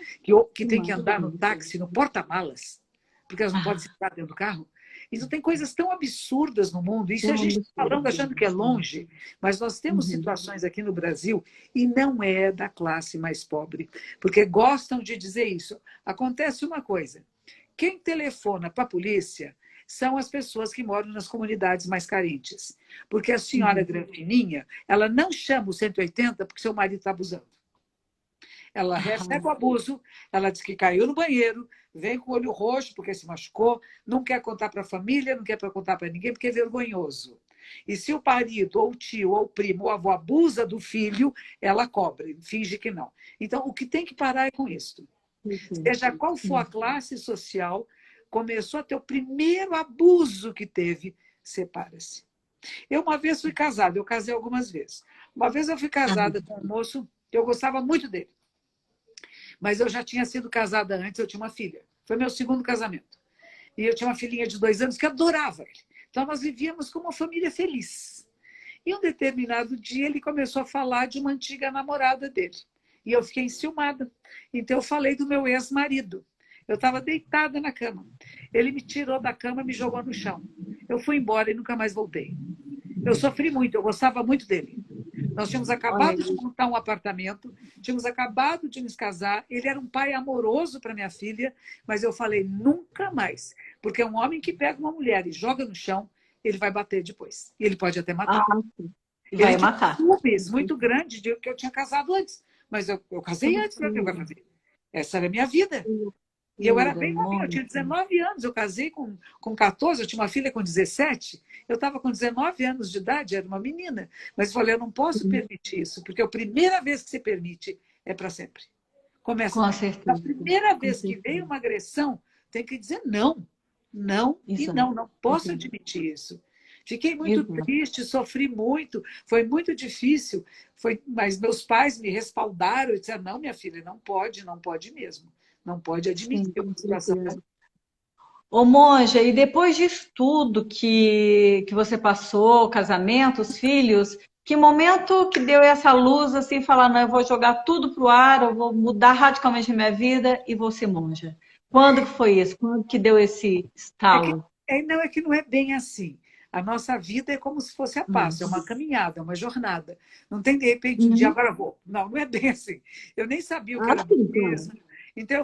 que têm que andar no táxi, no porta-malas, porque elas não podem sentar dentro do carro? Então, tem coisas tão absurdas no mundo. Isso a gente está falando achando que é longe, mas nós temos situações aqui no Brasil e não é da classe mais pobre, porque gostam de dizer isso. Acontece uma coisa, quem telefona para a polícia são as pessoas que moram nas comunidades mais carentes, porque a senhora Granfininha, ela não chama o 180 porque seu marido está abusando. Ela recebe o abuso, ela diz que caiu no banheiro, vem com o olho roxo porque se machucou, não quer contar para a família, não quer contar para ninguém porque é vergonhoso. E se o marido, ou o tio, ou o primo, ou o avô abusa do filho, ela cobre, finge que não. Então, o que tem que parar é com isso. Seja qual for a classe social, começou a ter o primeiro abuso que teve, separa-se. Eu uma vez fui casada, eu casei algumas vezes. Uma vez eu fui casada com um moço que eu gostava muito dele. Mas eu já tinha sido casada antes, eu tinha uma filha. Foi meu segundo casamento. E eu tinha uma filhinha de 2 anos que adorava ele. Então, nós vivíamos como uma família feliz. E um determinado dia, ele começou a falar de uma antiga namorada dele. E eu fiquei enciumada. Então, eu falei do meu ex-marido. Eu estava deitada na cama. Ele me tirou da cama e me jogou no chão. Eu fui embora e nunca mais voltei. Eu sofri muito, eu gostava muito dele. Nós tínhamos acabado de montar um apartamento, tínhamos acabado de nos casar. Ele era um pai amoroso para minha filha, mas eu falei, nunca mais. Porque um homem que pega uma mulher e joga no chão, ele vai bater depois. E ele pode até matar.
Vai matar.
Ciúmes muito grande de que eu tinha casado antes. Mas eu casei antes, para que eu vou fazer? Essa era a minha vida. E eu era
Mentira,
bem novinha, eu tinha
muito.
19 anos, eu casei com 14, eu tinha uma filha com 17, eu estava com 19 anos de idade, era uma menina. Mas eu falei, eu não posso permitir isso, porque a primeira vez que se permite é para sempre. Começa
Com
daí. A
certeza,
primeira
com
vez que vem
certeza.
uma agressão, tem que dizer não. Não e
Exato,
não. Não posso
exato,
admitir isso. Fiquei muito
exato.
triste, sofri muito, foi muito difícil, mas meus pais me respaldaram e disseram, não, minha filha, não pode, não pode mesmo. Não pode
Sim,
admitir
com
uma situação
certeza.
dessa.
Ô, Monja, e depois disso tudo que você passou, o casamento, os filhos, que momento que deu essa luz, assim, falar, não, eu vou jogar tudo pro ar, eu vou mudar radicalmente a minha vida e vou ser monja? Quando que foi isso? Quando que deu esse
É que,
estalo?
é que não é bem assim. A nossa vida é como se fosse a passo, é uma caminhada, é uma jornada. Não tem, de repente, um dia,
Uhum.
agora vou. Não, não é bem assim. Eu nem sabia o que
Ah,
era
sim, claro.
budismo. Então,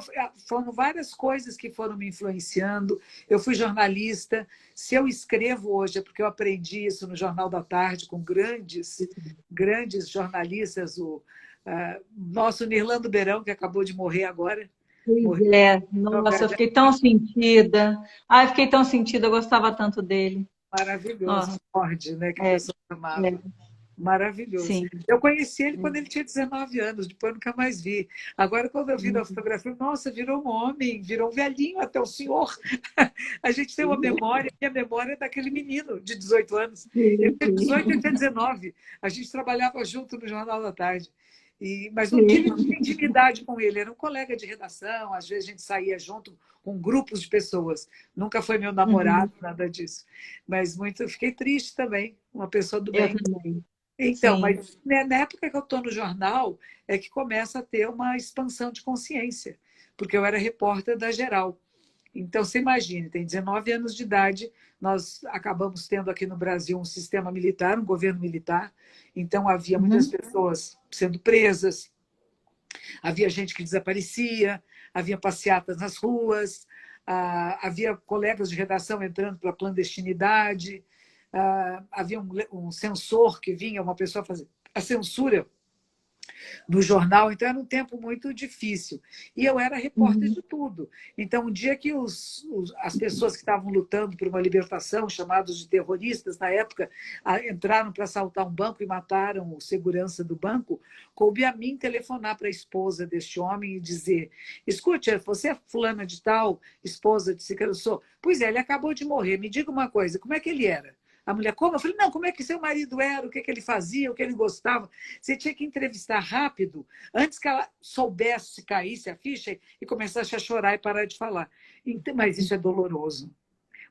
foram várias coisas que foram me influenciando. Eu fui jornalista. Se eu escrevo hoje, é porque eu aprendi isso no Jornal da Tarde com grandes jornalistas. O nosso Nirlando Beirão, que acabou de morrer agora,
Pois
morreu
é,
no
nossa, eu
VHS.
fiquei tão sentida. Ai, fiquei tão sentida, eu gostava tanto dele.
Maravilhoso, um
Nossa,
Ford, né, que a
é,
pessoa amava.
é,
Maravilhoso.
sim.
Eu conheci ele quando ele tinha 19 anos, depois eu nunca mais vi. Agora, quando eu vi na fotografia, nossa, virou um homem, virou um velhinho, até o senhor. A gente tem uma memória, minha memória é daquele menino de 18 anos. Ele
Sim,
tinha 18 e eu tinha 19. A gente trabalhava junto no Jornal da Tarde. Mas não tive
sim.
muita intimidade com ele. Era um colega de redação, às vezes a gente saía junto com grupos de pessoas. Nunca foi meu
Uhum.
namorado, nada disso. Mas muito, fiquei triste também, uma pessoa do
Eu
bem.
também.
Então,
Sim.
mas né, na época que eu estou no jornal, é que começa a ter uma expansão de consciência, porque eu era repórter da Geral. Então, você imagine, tem 19 anos de idade, nós acabamos tendo aqui no Brasil um sistema militar, um governo militar, então havia muitas
Uhum.
pessoas sendo presas, havia gente que desaparecia, havia passeatas nas ruas, havia colegas de redação entrando para a clandestinidade, havia um censor que vinha, uma pessoa fazer a censura no jornal, então era um tempo muito difícil. E eu era repórter
Uhum.
de tudo. Então, um dia que as pessoas que estavam lutando por uma libertação, chamados de terroristas na época, entraram para assaltar um banco e mataram o segurança do banco, coube a mim telefonar para a esposa deste homem e dizer: escute, você é fulana de tal, esposa de Cicero? Sou. Pois é, ele acabou de morrer. Me diga uma coisa, como é que ele era? A mulher, como? Eu falei, não, como é que seu marido era, o que, que ele fazia, o que ele gostava. Você tinha que entrevistar rápido, antes que ela soubesse, caísse a ficha e começasse a chorar e parar de falar. Então, mas isso é doloroso,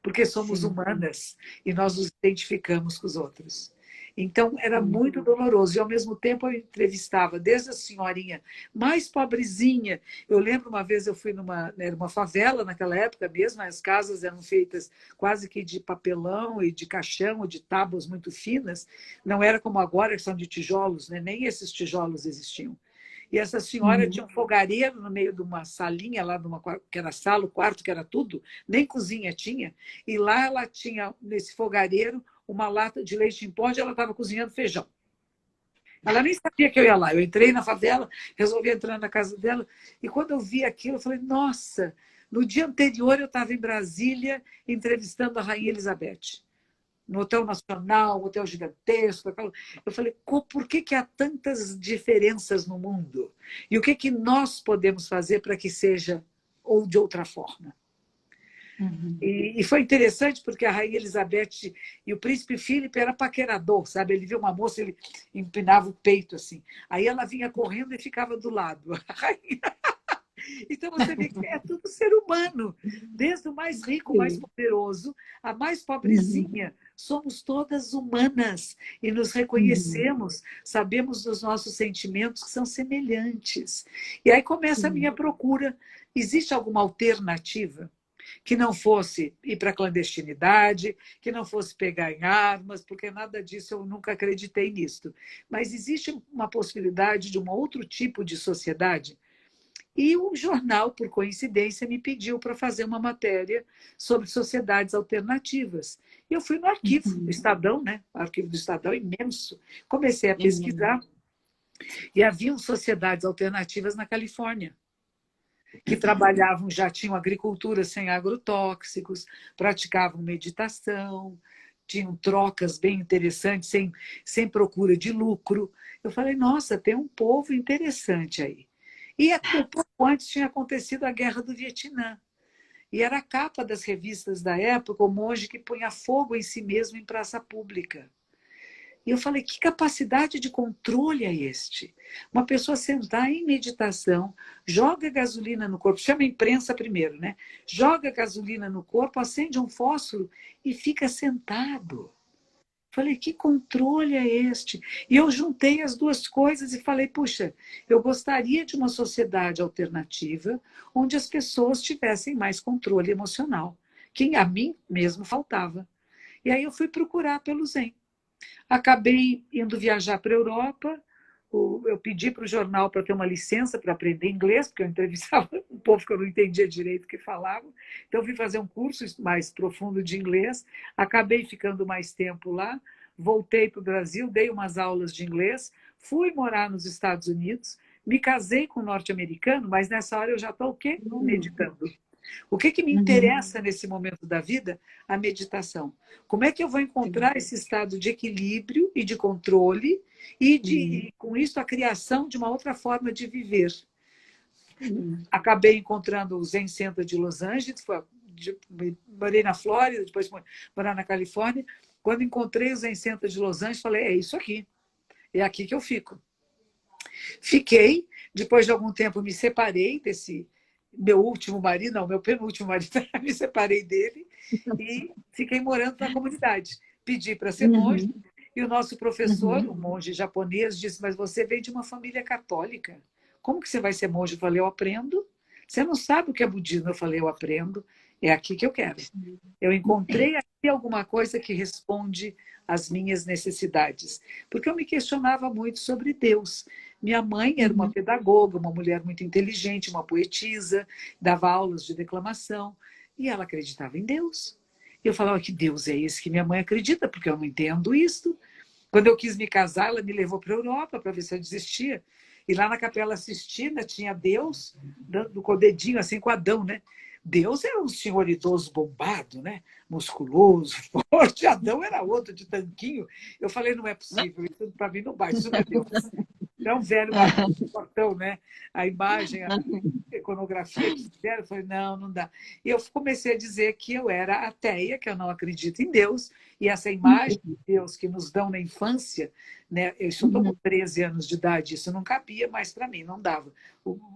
porque somos
Sim.
humanas e nós nos identificamos com os outros. Então, era
Sim.
muito doloroso. E, ao mesmo tempo, eu entrevistava desde a senhorinha mais pobrezinha. Eu lembro uma vez, eu fui era uma favela naquela época mesmo, as casas eram feitas quase que de papelão e de caixão, de tábuas muito finas. Não era como agora, que são de tijolos, né? Nem esses tijolos existiam. E essa senhora
Uhum.
tinha um fogareiro no meio de uma salinha, lá que era sala, o quarto, que era tudo, nem cozinha tinha. E lá ela tinha, nesse fogareiro, uma lata de leite em pó onde ela estava cozinhando feijão. Ela nem sabia que eu ia lá. Eu entrei na favela, resolvi entrar na casa dela, e quando eu vi aquilo, eu falei, nossa, no dia anterior eu estava em Brasília entrevistando a Rainha Elizabeth, no Hotel Nacional, um hotel gigantesco. Eu falei, por que, que há tantas diferenças no mundo? E o que, que nós podemos fazer para que seja ou de outra forma?
Uhum.
E foi interessante porque a Rainha Elizabeth e o príncipe Philip era paquerador, sabe? Ele via uma moça, ele empinava o peito assim. Aí ela vinha correndo e ficava do lado. Então você vê que é tudo ser humano, desde o mais rico, o mais
Sim.
poderoso, a mais
Uhum.
pobrezinha. Somos todas humanas e nos
Uhum.
reconhecemos, sabemos dos nossos sentimentos que são semelhantes. E aí começa a
Sim.
minha procura. Existe alguma alternativa? Que não fosse ir para a clandestinidade, que não fosse pegar em armas, porque nada disso eu nunca acreditei nisso. Mas existe uma possibilidade de um outro tipo de sociedade? E o jornal, por coincidência, me pediu para fazer uma matéria sobre sociedades alternativas. E eu fui no arquivo do
Uhum.
Estadão, né? O arquivo do Estadão é imenso. Comecei a
Uhum.
pesquisar e haviam sociedades alternativas na Califórnia. que trabalhavam, já tinham agricultura sem agrotóxicos, praticavam meditação, tinham trocas bem interessantes, sem procura de lucro. Eu falei, nossa, tem um povo interessante aí. E um pouco antes tinha acontecido a Guerra do Vietnã. E era a capa das revistas da época, o monge que punha fogo em si mesmo em praça pública. E eu falei, que capacidade de controle é este? Uma pessoa sentar em meditação, joga gasolina no corpo, chama a imprensa primeiro, né? Joga gasolina no corpo, acende um fósforo e fica sentado. Falei, que controle é este? E eu juntei as duas coisas e falei, puxa, eu gostaria de uma sociedade alternativa onde as pessoas tivessem mais controle emocional, que a mim mesmo faltava. E aí eu fui procurar pelo Zen. Acabei indo viajar para a Europa. Eu pedi para o jornal para ter uma licença para aprender inglês, porque eu entrevistava um povo que eu não entendia direito o que falavam. Então, eu fui fazer um curso mais profundo de inglês. Acabei ficando mais tempo lá. Voltei para o Brasil, dei umas aulas de inglês. Fui morar nos Estados Unidos. Me casei com um norte-americano, mas nessa hora eu já estou o quê? Meditando. O que me interessa nesse momento da vida? A meditação. Como é que eu vou encontrar esse estado de equilíbrio e de controle e com isso, a criação de uma outra forma de viver? Acabei encontrando o Zen Center de Los Angeles, morei na Flórida, depois morar na Califórnia. Quando encontrei o Zen Center de Los Angeles, falei, é isso aqui. É aqui que eu fico. Fiquei, depois de algum tempo me separei desse meu último marido, não, meu penúltimo marido, me separei dele e fiquei morando na comunidade. Pedi para ser monge e o nosso professor, um monge japonês, disse, mas você veio de uma família católica. Como que você vai ser monge? Eu falei, eu aprendo. Você não sabe o que é budismo? Eu falei, eu aprendo. É aqui que eu quero. Eu encontrei aqui alguma coisa que responde às minhas necessidades. Porque eu me questionava muito sobre Deus. Minha mãe era uma pedagoga, uma mulher muito inteligente, uma poetisa, dava aulas de declamação, e ela acreditava em Deus. E eu falava, que Deus é esse que minha mãe acredita, porque eu não entendo isso. Quando eu quis me casar, ela me levou para a Europa para ver se eu desistia. E lá na Capela Sistina tinha Deus, dando com o dedinho, assim, com Adão, né? Deus era um senhor idoso bombado, né? Musculoso, forte. Adão era outro, de tanquinho. Eu falei, não é possível, isso para mim não bate, isso não é Deus. É um velho portão, né? A imagem, a iconografia que fizeram, eu falei, não, não dá. E eu comecei a dizer que eu era ateia, que eu não acredito em Deus, e essa imagem de Deus que nos dão na infância, né? Eu estou com 13 anos de idade, isso não cabia mais para mim, não dava.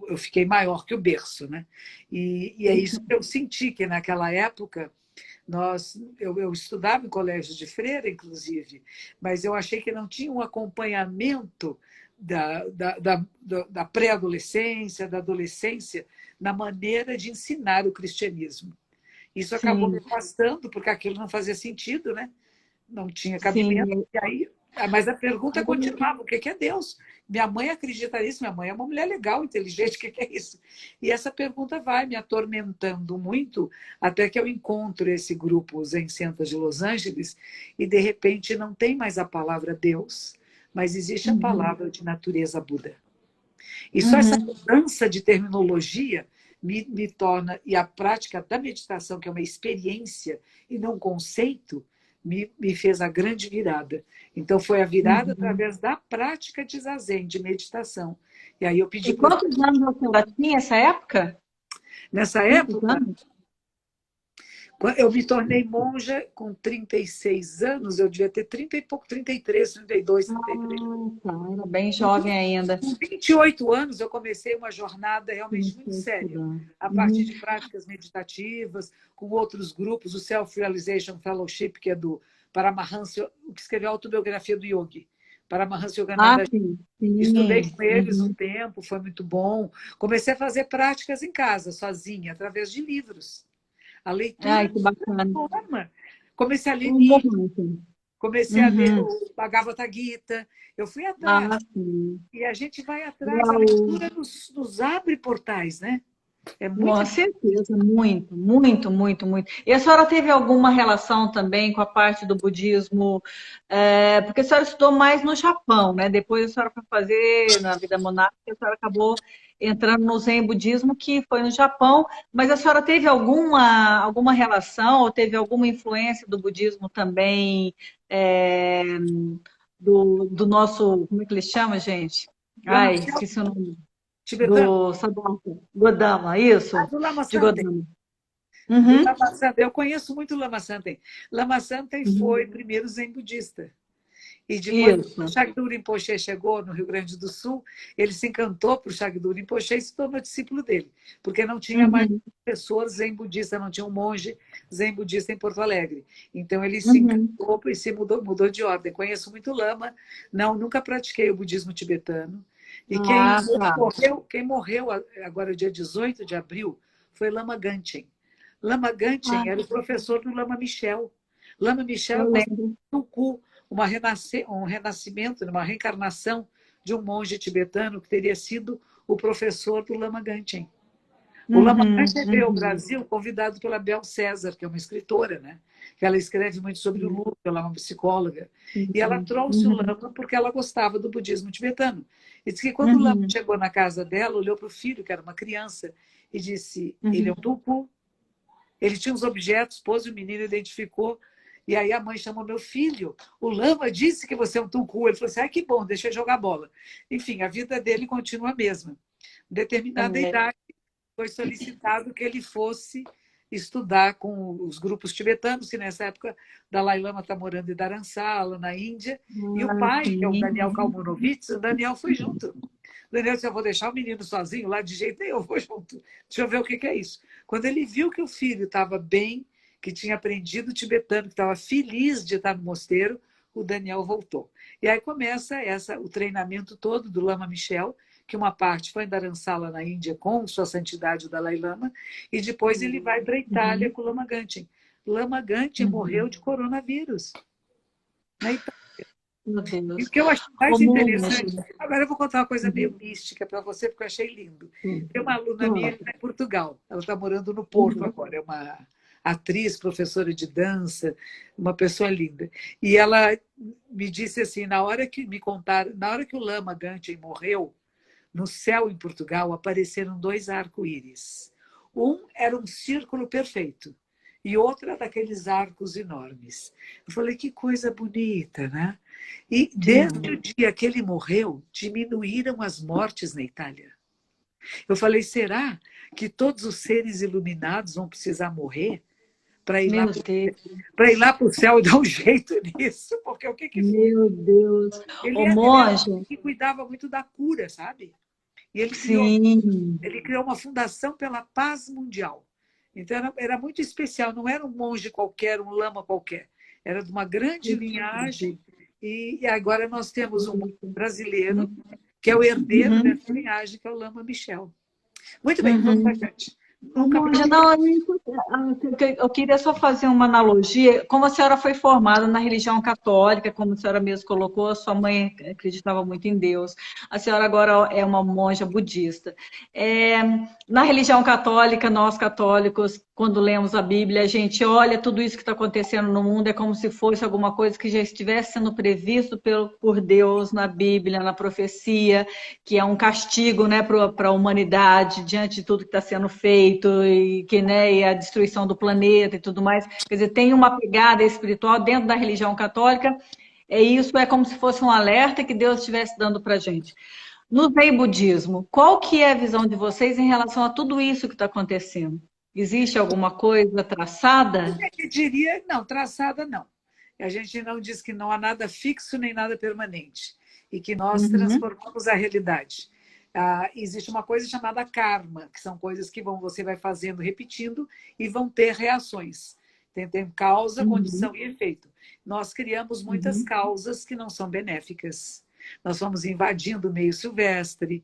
Eu fiquei maior que o berço, né? E é isso que eu senti, que naquela época eu estudava em colégio de freira, inclusive, mas eu achei que não tinha um acompanhamento da pré-adolescência, da adolescência, na maneira de ensinar o cristianismo. Isso acabou me afastando, porque aquilo não fazia sentido, né? Não tinha cabimento. E aí, mas a pergunta continuava, o que é Deus? Minha mãe acredita nisso, minha mãe é uma mulher legal, inteligente, o que é isso? E essa pergunta vai me atormentando muito, até que eu encontro esse grupo Zen Center de Los Angeles, e de repente não tem mais a palavra Deus, mas existe a palavra de natureza Buda. E só essa mudança de terminologia me torna, e a prática da meditação, que é uma experiência e não um conceito, me fez a grande virada. Então, foi a virada através da prática de zazen, de meditação. E aí eu pedi...
E quantos anos você tinha nessa época?
Nessa época, eu me tornei monja com 36 anos, eu devia ter 30 e pouco, 33, 32, 33.
Tá, era bem jovem ainda.
Com 28 anos, eu comecei uma jornada realmente muito séria, a partir de práticas meditativas, com outros grupos, o Self-Realization Fellowship, que é do Paramahansa, que escreveu a autobiografia do Yogi. Paramahansa Yogananda. Estudei com eles um tempo, foi muito bom. Comecei a fazer práticas em casa, sozinha, através de livros. A leitura.
Ai, que bacana.
Comecei a ler Nietzsche, comecei a ler o Bhagavad Gita. Eu fui atrás. E a gente vai atrás. A leitura nos abre portais, né? É muito.
Com certeza, muito, muito, muito, muito. E a senhora teve alguma relação também com a parte do budismo? Porque a senhora estudou mais no Japão, né? Depois a senhora foi fazer na vida monástica, a senhora acabou entrando no Zen budismo, que foi no Japão. Mas a senhora teve alguma relação ou teve alguma influência do budismo também, é, do nosso, como é que ele chama, gente?
Lama
Ai,
Chel,
esqueci o nome.
tibetano.
Do Siddhartha Godama, isso?
Do Lama
De
Santen.
Godama.
Do
Uhum,
Lama Santen. Eu conheço muito o Lama Santen. Lama Santen
uhum.
foi primeiro zen budista. E depois, quando o
Isso.
Shagdu Rinpoche chegou no Rio Grande do Sul, ele se encantou por Shagdu Rinpoche e se tornou discípulo dele, porque não tinha mais
Uhum,
professor zen budista, não tinha um monge zen budista em Porto Alegre. Então ele se
uhum.
encantou e se mudou de ordem. Conheço muito lama, não, nunca pratiquei o budismo tibetano. E
Ah, tá.
quem morreu agora, dia 18 de abril, foi Lama Ganchen. Lama Ganchen
Ah,
era o professor do Lama Michel. Lama Michel é
eu
considerado
lembro.
um cu, um renascimento, uma reencarnação de um monge tibetano que teria sido o professor do Lama Ganchen. O Lama
Uhum,
Ganchen veio ao
uhum.
Brasil convidado pela Bel César, que é uma escritora, né? Que ela escreve muito sobre o luto, ela é uma psicóloga. E ela
Uhum,
trouxe o
uhum,
Lama porque ela gostava do budismo tibetano. E disse que quando o Lama
uhum,
chegou na casa dela, olhou para o filho, que era uma criança, e disse: ele é um
uhum.
tucu. Ele tinha os objetos, pôs o menino, identificou. E aí a mãe chamou meu filho. O Lama disse que você é um tucu. Ele falou assim: ai, que bom, deixa eu jogar bola. Enfim, a vida dele continua a mesma. Em determinada
É.
idade, foi solicitado que ele fosse estudar com os grupos tibetanos, que nessa época Dalai Lama está morando em Dharamsala, na Índia, e o
Ah,
pai, que é o
sim.
Daniel Kalmanovitz, o Daniel foi junto. O Daniel disse: eu vou deixar o menino sozinho lá de jeito nenhum, eu vou junto. Deixa eu ver o que é isso. Quando ele viu que o filho estava bem, que tinha aprendido tibetano, que estava feliz de estar no mosteiro, o Daniel voltou. E aí começa o treinamento todo do Lama Michel, que uma parte foi em Dharamsala, na Índia, com Sua Santidade o Dalai Lama, e depois ele vai para a Itália
Uhum,
com o Lama Ganchen. Lama Ganchen morreu
uhum.
de coronavírus na Itália.
Meu
E o
Deus.
que eu achei
Ô,
mais
monge.
interessante, agora eu vou contar uma coisa meio
Uhum,
mística para você, porque eu achei lindo.
uhum.
Tem uma aluna minha que está em Portugal, ela está morando no Porto
Uhum,
agora, é uma atriz, professora de dança, uma pessoa linda. E ela me disse assim, na hora que me contaram, na hora que o Lama Ganchen morreu, no céu em Portugal apareceram dois arco-íris. Um era um círculo perfeito e outro era daqueles arcos enormes. Eu falei, que coisa bonita, né? E desde o
demais.
dia que ele morreu, diminuíram as mortes na Itália. Eu falei, será que todos os seres iluminados vão precisar morrer para ir lá
Meu Deus.
para ir lá para o céu e dar um jeito nisso? Porque o que foi?
Meu Deus. Ô,
Ele era um
monge.
que cuidava muito da cura, sabe? E
Sim.
ele criou uma fundação pela paz mundial. Então era muito especial, não era um monge qualquer, um lama qualquer. Era de uma grande linhagem e agora nós temos um monge brasileiro que é o herdeiro
Uhum,
dessa linhagem, que é o Lama Michel. Muito bem, vamos
uhum.
adiante.
Ô,
Nunca
monja, não, eu queria só fazer uma analogia. Como a senhora foi formada na religião católica, como a senhora mesmo colocou, a sua mãe acreditava muito em Deus. A senhora agora é uma monja budista. É, na religião católica, nós católicos, quando lemos a Bíblia, a gente olha tudo isso que está acontecendo no mundo, é como se fosse alguma coisa que já estivesse sendo previsto por Deus na Bíblia, na profecia, que é um castigo, né, para a humanidade diante de tudo que está sendo feito e que, né, e a destruição do planeta e tudo mais. Quer dizer, tem uma pegada espiritual dentro da religião católica. Isso é como se fosse um alerta que Deus estivesse dando para a gente. No Zen budismo, qual que é a visão de vocês em relação a tudo isso que está acontecendo? Existe alguma coisa traçada?
Eu diria, não, traçada não. A gente não diz que não há nada fixo nem nada permanente e que nós
Uhum,
transformamos a realidade. Existe uma coisa chamada karma, que são coisas que você vai fazendo, repetindo e vão ter reações. Tem causa,
uhum,
condição e efeito. Nós criamos muitas
uhum,
causas que não são benéficas. Nós vamos invadindo o meio silvestre.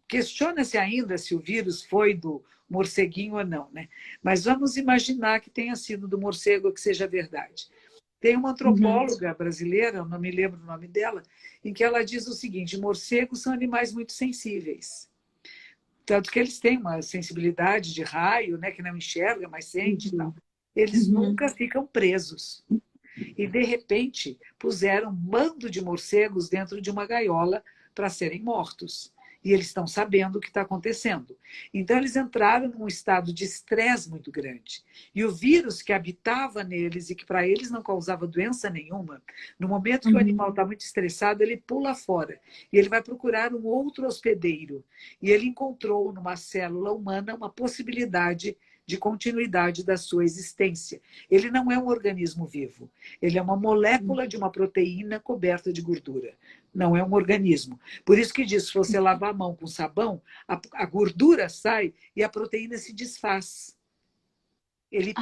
Questiona-se ainda se o vírus foi do morceguinho ou não, né? Mas vamos imaginar que tenha sido do morcego, que seja verdade. Tem uma
uhum,
antropóloga brasileira, eu não me lembro o nome dela, em que ela diz o seguinte: morcegos são animais muito sensíveis. Tanto que eles têm uma sensibilidade de raio, né, que não enxerga, mas sente e tal.
Uhum.
Eles
Uhum.
nunca ficam presos. E, de repente, puseram um bando de morcegos dentro de uma gaiola para serem mortos. E eles estão sabendo o que está acontecendo. Então, eles entraram num estado de estresse muito grande. E o vírus que habitava neles e que para eles não causava doença nenhuma, no momento que o animal está muito estressado, ele pula fora. E ele vai procurar um outro hospedeiro. E ele encontrou numa célula humana uma possibilidade de continuidade da sua existência. Ele não é um organismo vivo. Ele é uma molécula de uma proteína coberta de gordura. Não é um organismo. Por isso que diz, se você lavar a mão com sabão, a gordura sai e a proteína se desfaz. Ele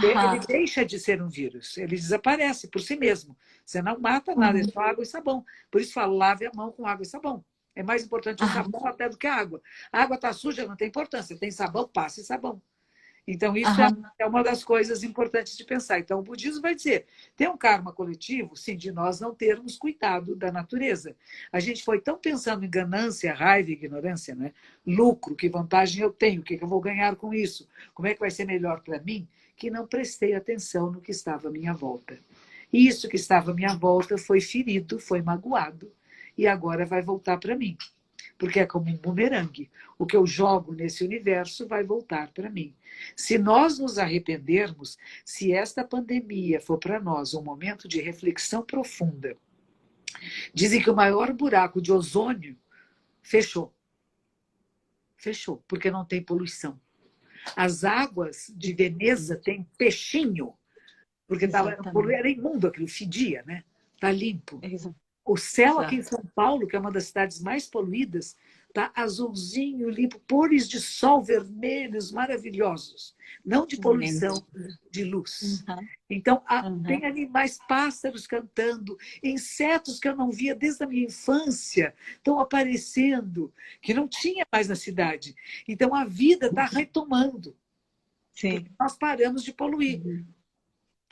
deixa de ser um vírus. Ele desaparece por si mesmo. Você não mata nada, é só água e sabão. Por isso fala, lave a mão com água e sabão. É mais importante o sabão até do que a água. A água está suja, não tem importância. Tem sabão, passe sabão. Então, isso é uma das coisas importantes de pensar. Então, o budismo vai dizer, tem um karma coletivo, sim, de nós não termos cuidado da natureza. A gente foi tão pensando em ganância, raiva e ignorância, né? Lucro, que vantagem eu tenho, o que eu vou ganhar com isso, como é que vai ser melhor para mim, que não prestei atenção no que estava à minha volta. E isso que estava à minha volta foi ferido, foi magoado, e agora vai voltar para mim. Porque é como um bumerangue. O que eu jogo nesse universo vai voltar para mim. Se nós nos arrependermos, se esta pandemia for para nós um momento de reflexão profunda, dizem que o maior buraco de ozônio fechou. Fechou, porque não tem poluição. As águas de Veneza têm peixinho, porque era imundo aquilo, fedia, né? Está limpo.
Exato.
O céu aqui em São Paulo, que é uma das cidades mais poluídas, está azulzinho, limpo, pores de sol vermelhos maravilhosos. Não de poluição, de luz. Então, tem animais, pássaros cantando, insetos que eu não via desde a minha infância, estão aparecendo, que não tinha mais na cidade. Então, a vida está retomando.
Sim.
Nós paramos de poluir.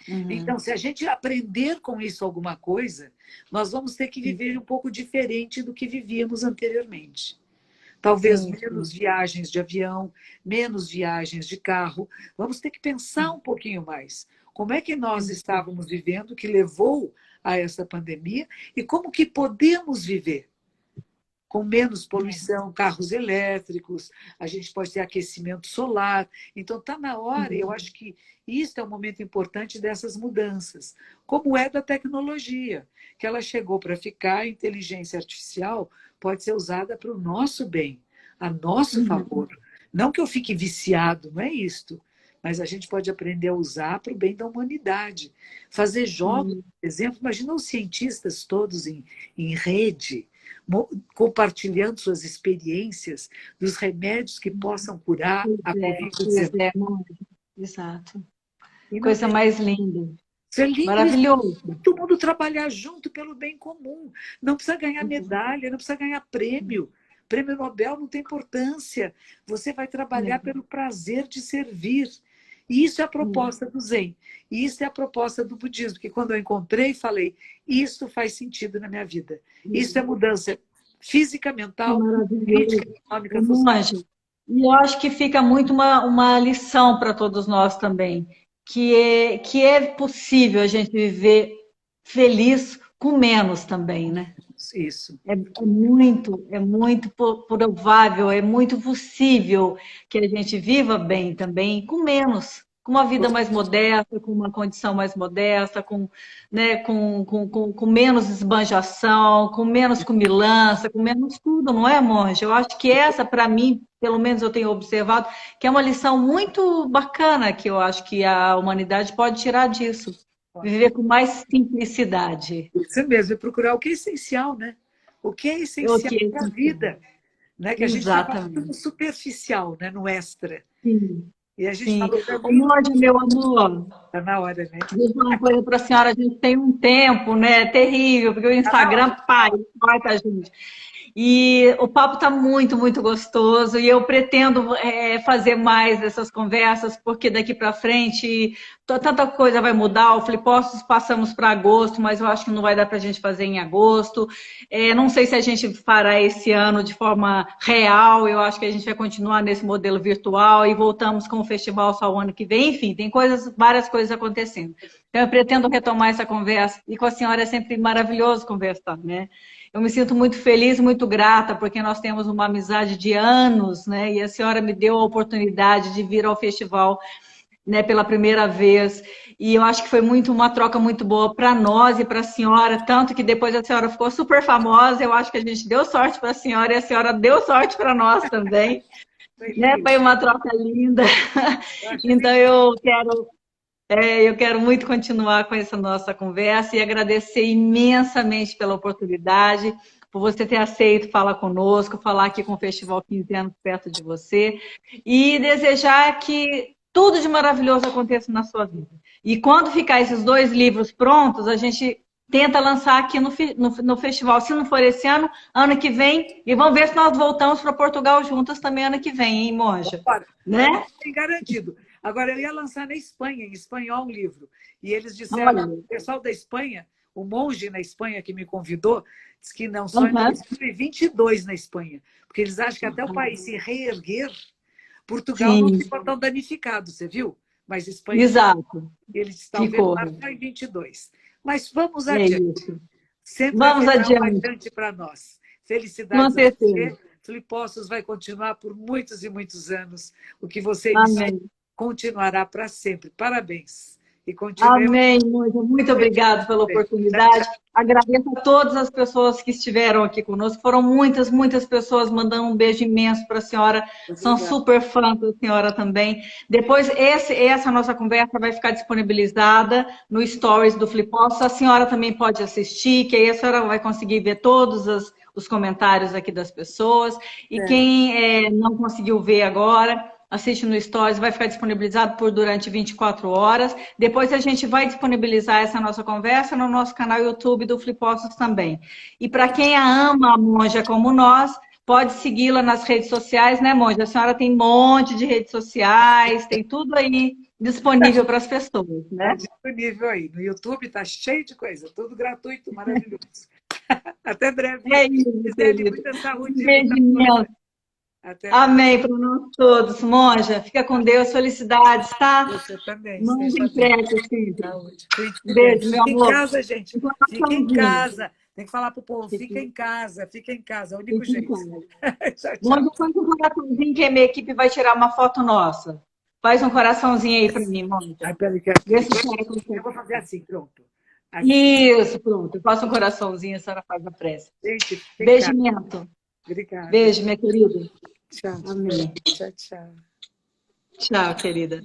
Então, se a gente aprender com isso alguma coisa, nós vamos ter que viver um pouco diferente do que vivíamos anteriormente. Talvez menos viagens de avião, menos viagens de carro. Vamos ter que pensar um pouquinho mais. Como é que nós estávamos vivendo, que levou a essa pandemia, e como que podemos viver? Com menos poluição, carros elétricos, a gente pode ter aquecimento solar. Então, está na hora, e eu acho que isso é um momento importante dessas mudanças. Como é da tecnologia, que ela chegou para ficar, a inteligência artificial pode ser usada para o nosso bem, a nosso favor. Não que eu fique viciado, não é isto, mas a gente pode aprender a usar para o bem da humanidade. Fazer jogos, por exemplo, imagina os cientistas todos em rede, compartilhando suas experiências dos remédios que possam curar a Covid-19.
Exato. Coisa mais linda.
Isso é lindo.
Maravilhoso.
Todo mundo trabalhar junto pelo bem comum. Não precisa ganhar medalha, não precisa ganhar prêmio. Prêmio Nobel não tem importância. Você vai trabalhar pelo prazer de servir. E isso é a proposta do Zen. E isso é a proposta do budismo, que quando eu encontrei, falei, isso faz sentido na minha vida. Isso é mudança física, mental, política, econômica, social.
E eu acho que fica muito uma lição para todos nós também, que é possível a gente viver feliz com menos também, né?
Isso.
É muito provável, é muito possível que a gente viva bem também com menos, com uma vida mais modesta, com uma condição mais modesta, com menos esbanjação, com menos comilança, com menos tudo, não é, Monja? Eu acho que essa, para mim, pelo menos eu tenho observado, que é uma lição muito bacana que eu acho que a humanidade pode tirar disso. Viver com mais simplicidade.
Isso mesmo, e procurar o que é essencial, né? O que é essencial para a vida. Né? Que a gente está tudo superficial, né? No extra.
Sim.
E a gente falou
Monja, meu amor.
Está na hora, né?
Vou falar uma coisa para a senhora, a gente tem um tempo, né? Terrível, porque o Instagram corta a gente. E o papo está muito, muito gostoso e eu pretendo fazer mais dessas conversas, porque daqui para frente tanta coisa vai mudar. O Flipostos passamos para agosto, mas eu acho que não vai dar para a gente fazer em agosto. Não sei se a gente fará esse ano de forma real, eu acho que a gente vai continuar nesse modelo virtual e voltamos com o festival só o ano que vem. Enfim, tem várias coisas acontecendo. Então eu pretendo retomar essa conversa e com a senhora é sempre maravilhoso conversar, né? Eu me sinto muito feliz, muito grata, porque nós temos uma amizade de anos, né? E a senhora me deu a oportunidade de vir ao festival, né, pela primeira vez. E eu acho que foi uma troca muito boa para nós e para a senhora, tanto que depois a senhora ficou super famosa. Eu acho que a gente deu sorte para a senhora e a senhora deu sorte para nós também. Né? Foi uma troca linda. Então eu quero muito continuar com essa nossa conversa e agradecer imensamente pela oportunidade, por você ter aceito falar conosco, falar aqui com o Festival 15 anos perto de você e desejar que tudo de maravilhoso aconteça na sua vida. E quando ficar esses 2 livros prontos, a gente tenta lançar aqui no festival. Se não for esse ano, ano que vem, e vamos ver se nós voltamos para Portugal juntas também ano que vem, hein, Monja? Né?
Tem garantido. Agora, eu ia lançar na Espanha, em espanhol, um livro. E eles disseram, o pessoal da Espanha, o monge na Espanha que me convidou, disse que não, só em 2022 na Espanha. Porque eles acham que até o país se reerguer, Portugal não ficou tão danificado, você viu? Mas Espanha,
exato.
Eles estão vendo lá só em 22. Mas vamos adiante. Sempre
vamos
adiante para nós. Felicidades a você. Flipostos vai continuar por muitos e muitos anos. O que você iniciou continuará para sempre. Parabéns. E continue.
Amém, muito obrigada pela oportunidade. Agradeço a todas as pessoas que estiveram aqui conosco. Foram muitas, muitas pessoas mandando um beijo imenso para a senhora. São super fãs da senhora também. Depois, essa nossa conversa vai ficar disponibilizada no Stories do Flipostos. A senhora também pode assistir, que aí a senhora vai conseguir ver todos os comentários aqui das pessoas. E quem não conseguiu ver agora, assiste no Stories, vai ficar disponibilizado durante 24 horas. Depois a gente vai disponibilizar essa nossa conversa no nosso canal YouTube do Flipostos também. E para quem ama a Monja como nós, pode segui-la nas redes sociais, né, Monja? A senhora tem um monte de redes sociais, tem tudo aí disponível para as pessoas, né?
Está disponível aí. No YouTube está cheio de coisa, tudo gratuito, maravilhoso. Até breve.
É isso,
muita saúde.
Beijinho. Amém para nós todos. Monja, fica com Deus, felicidades, tá?
Você também.
Mande entrega sempre.
Saúde.
Beijo, meu amor.
Fica em casa, gente. Fica em casa. Tem que falar para o povo, fica em casa, fica em casa. É o único jeito.
Tchau, tchau. Monja, faz um coraçãozinho que a minha equipe vai tirar uma foto nossa. Faz um coraçãozinho aí para mim, Monja.
Eu vou fazer assim, pronto.
Assim. Isso, pronto. Eu faço um coraçãozinho, a senhora faz a prece.
Gente,
beijimento.
Obrigada.
Beijo, minha querida.
Tchau.
Amém.
Tchau, tchau.
Tchau, querida.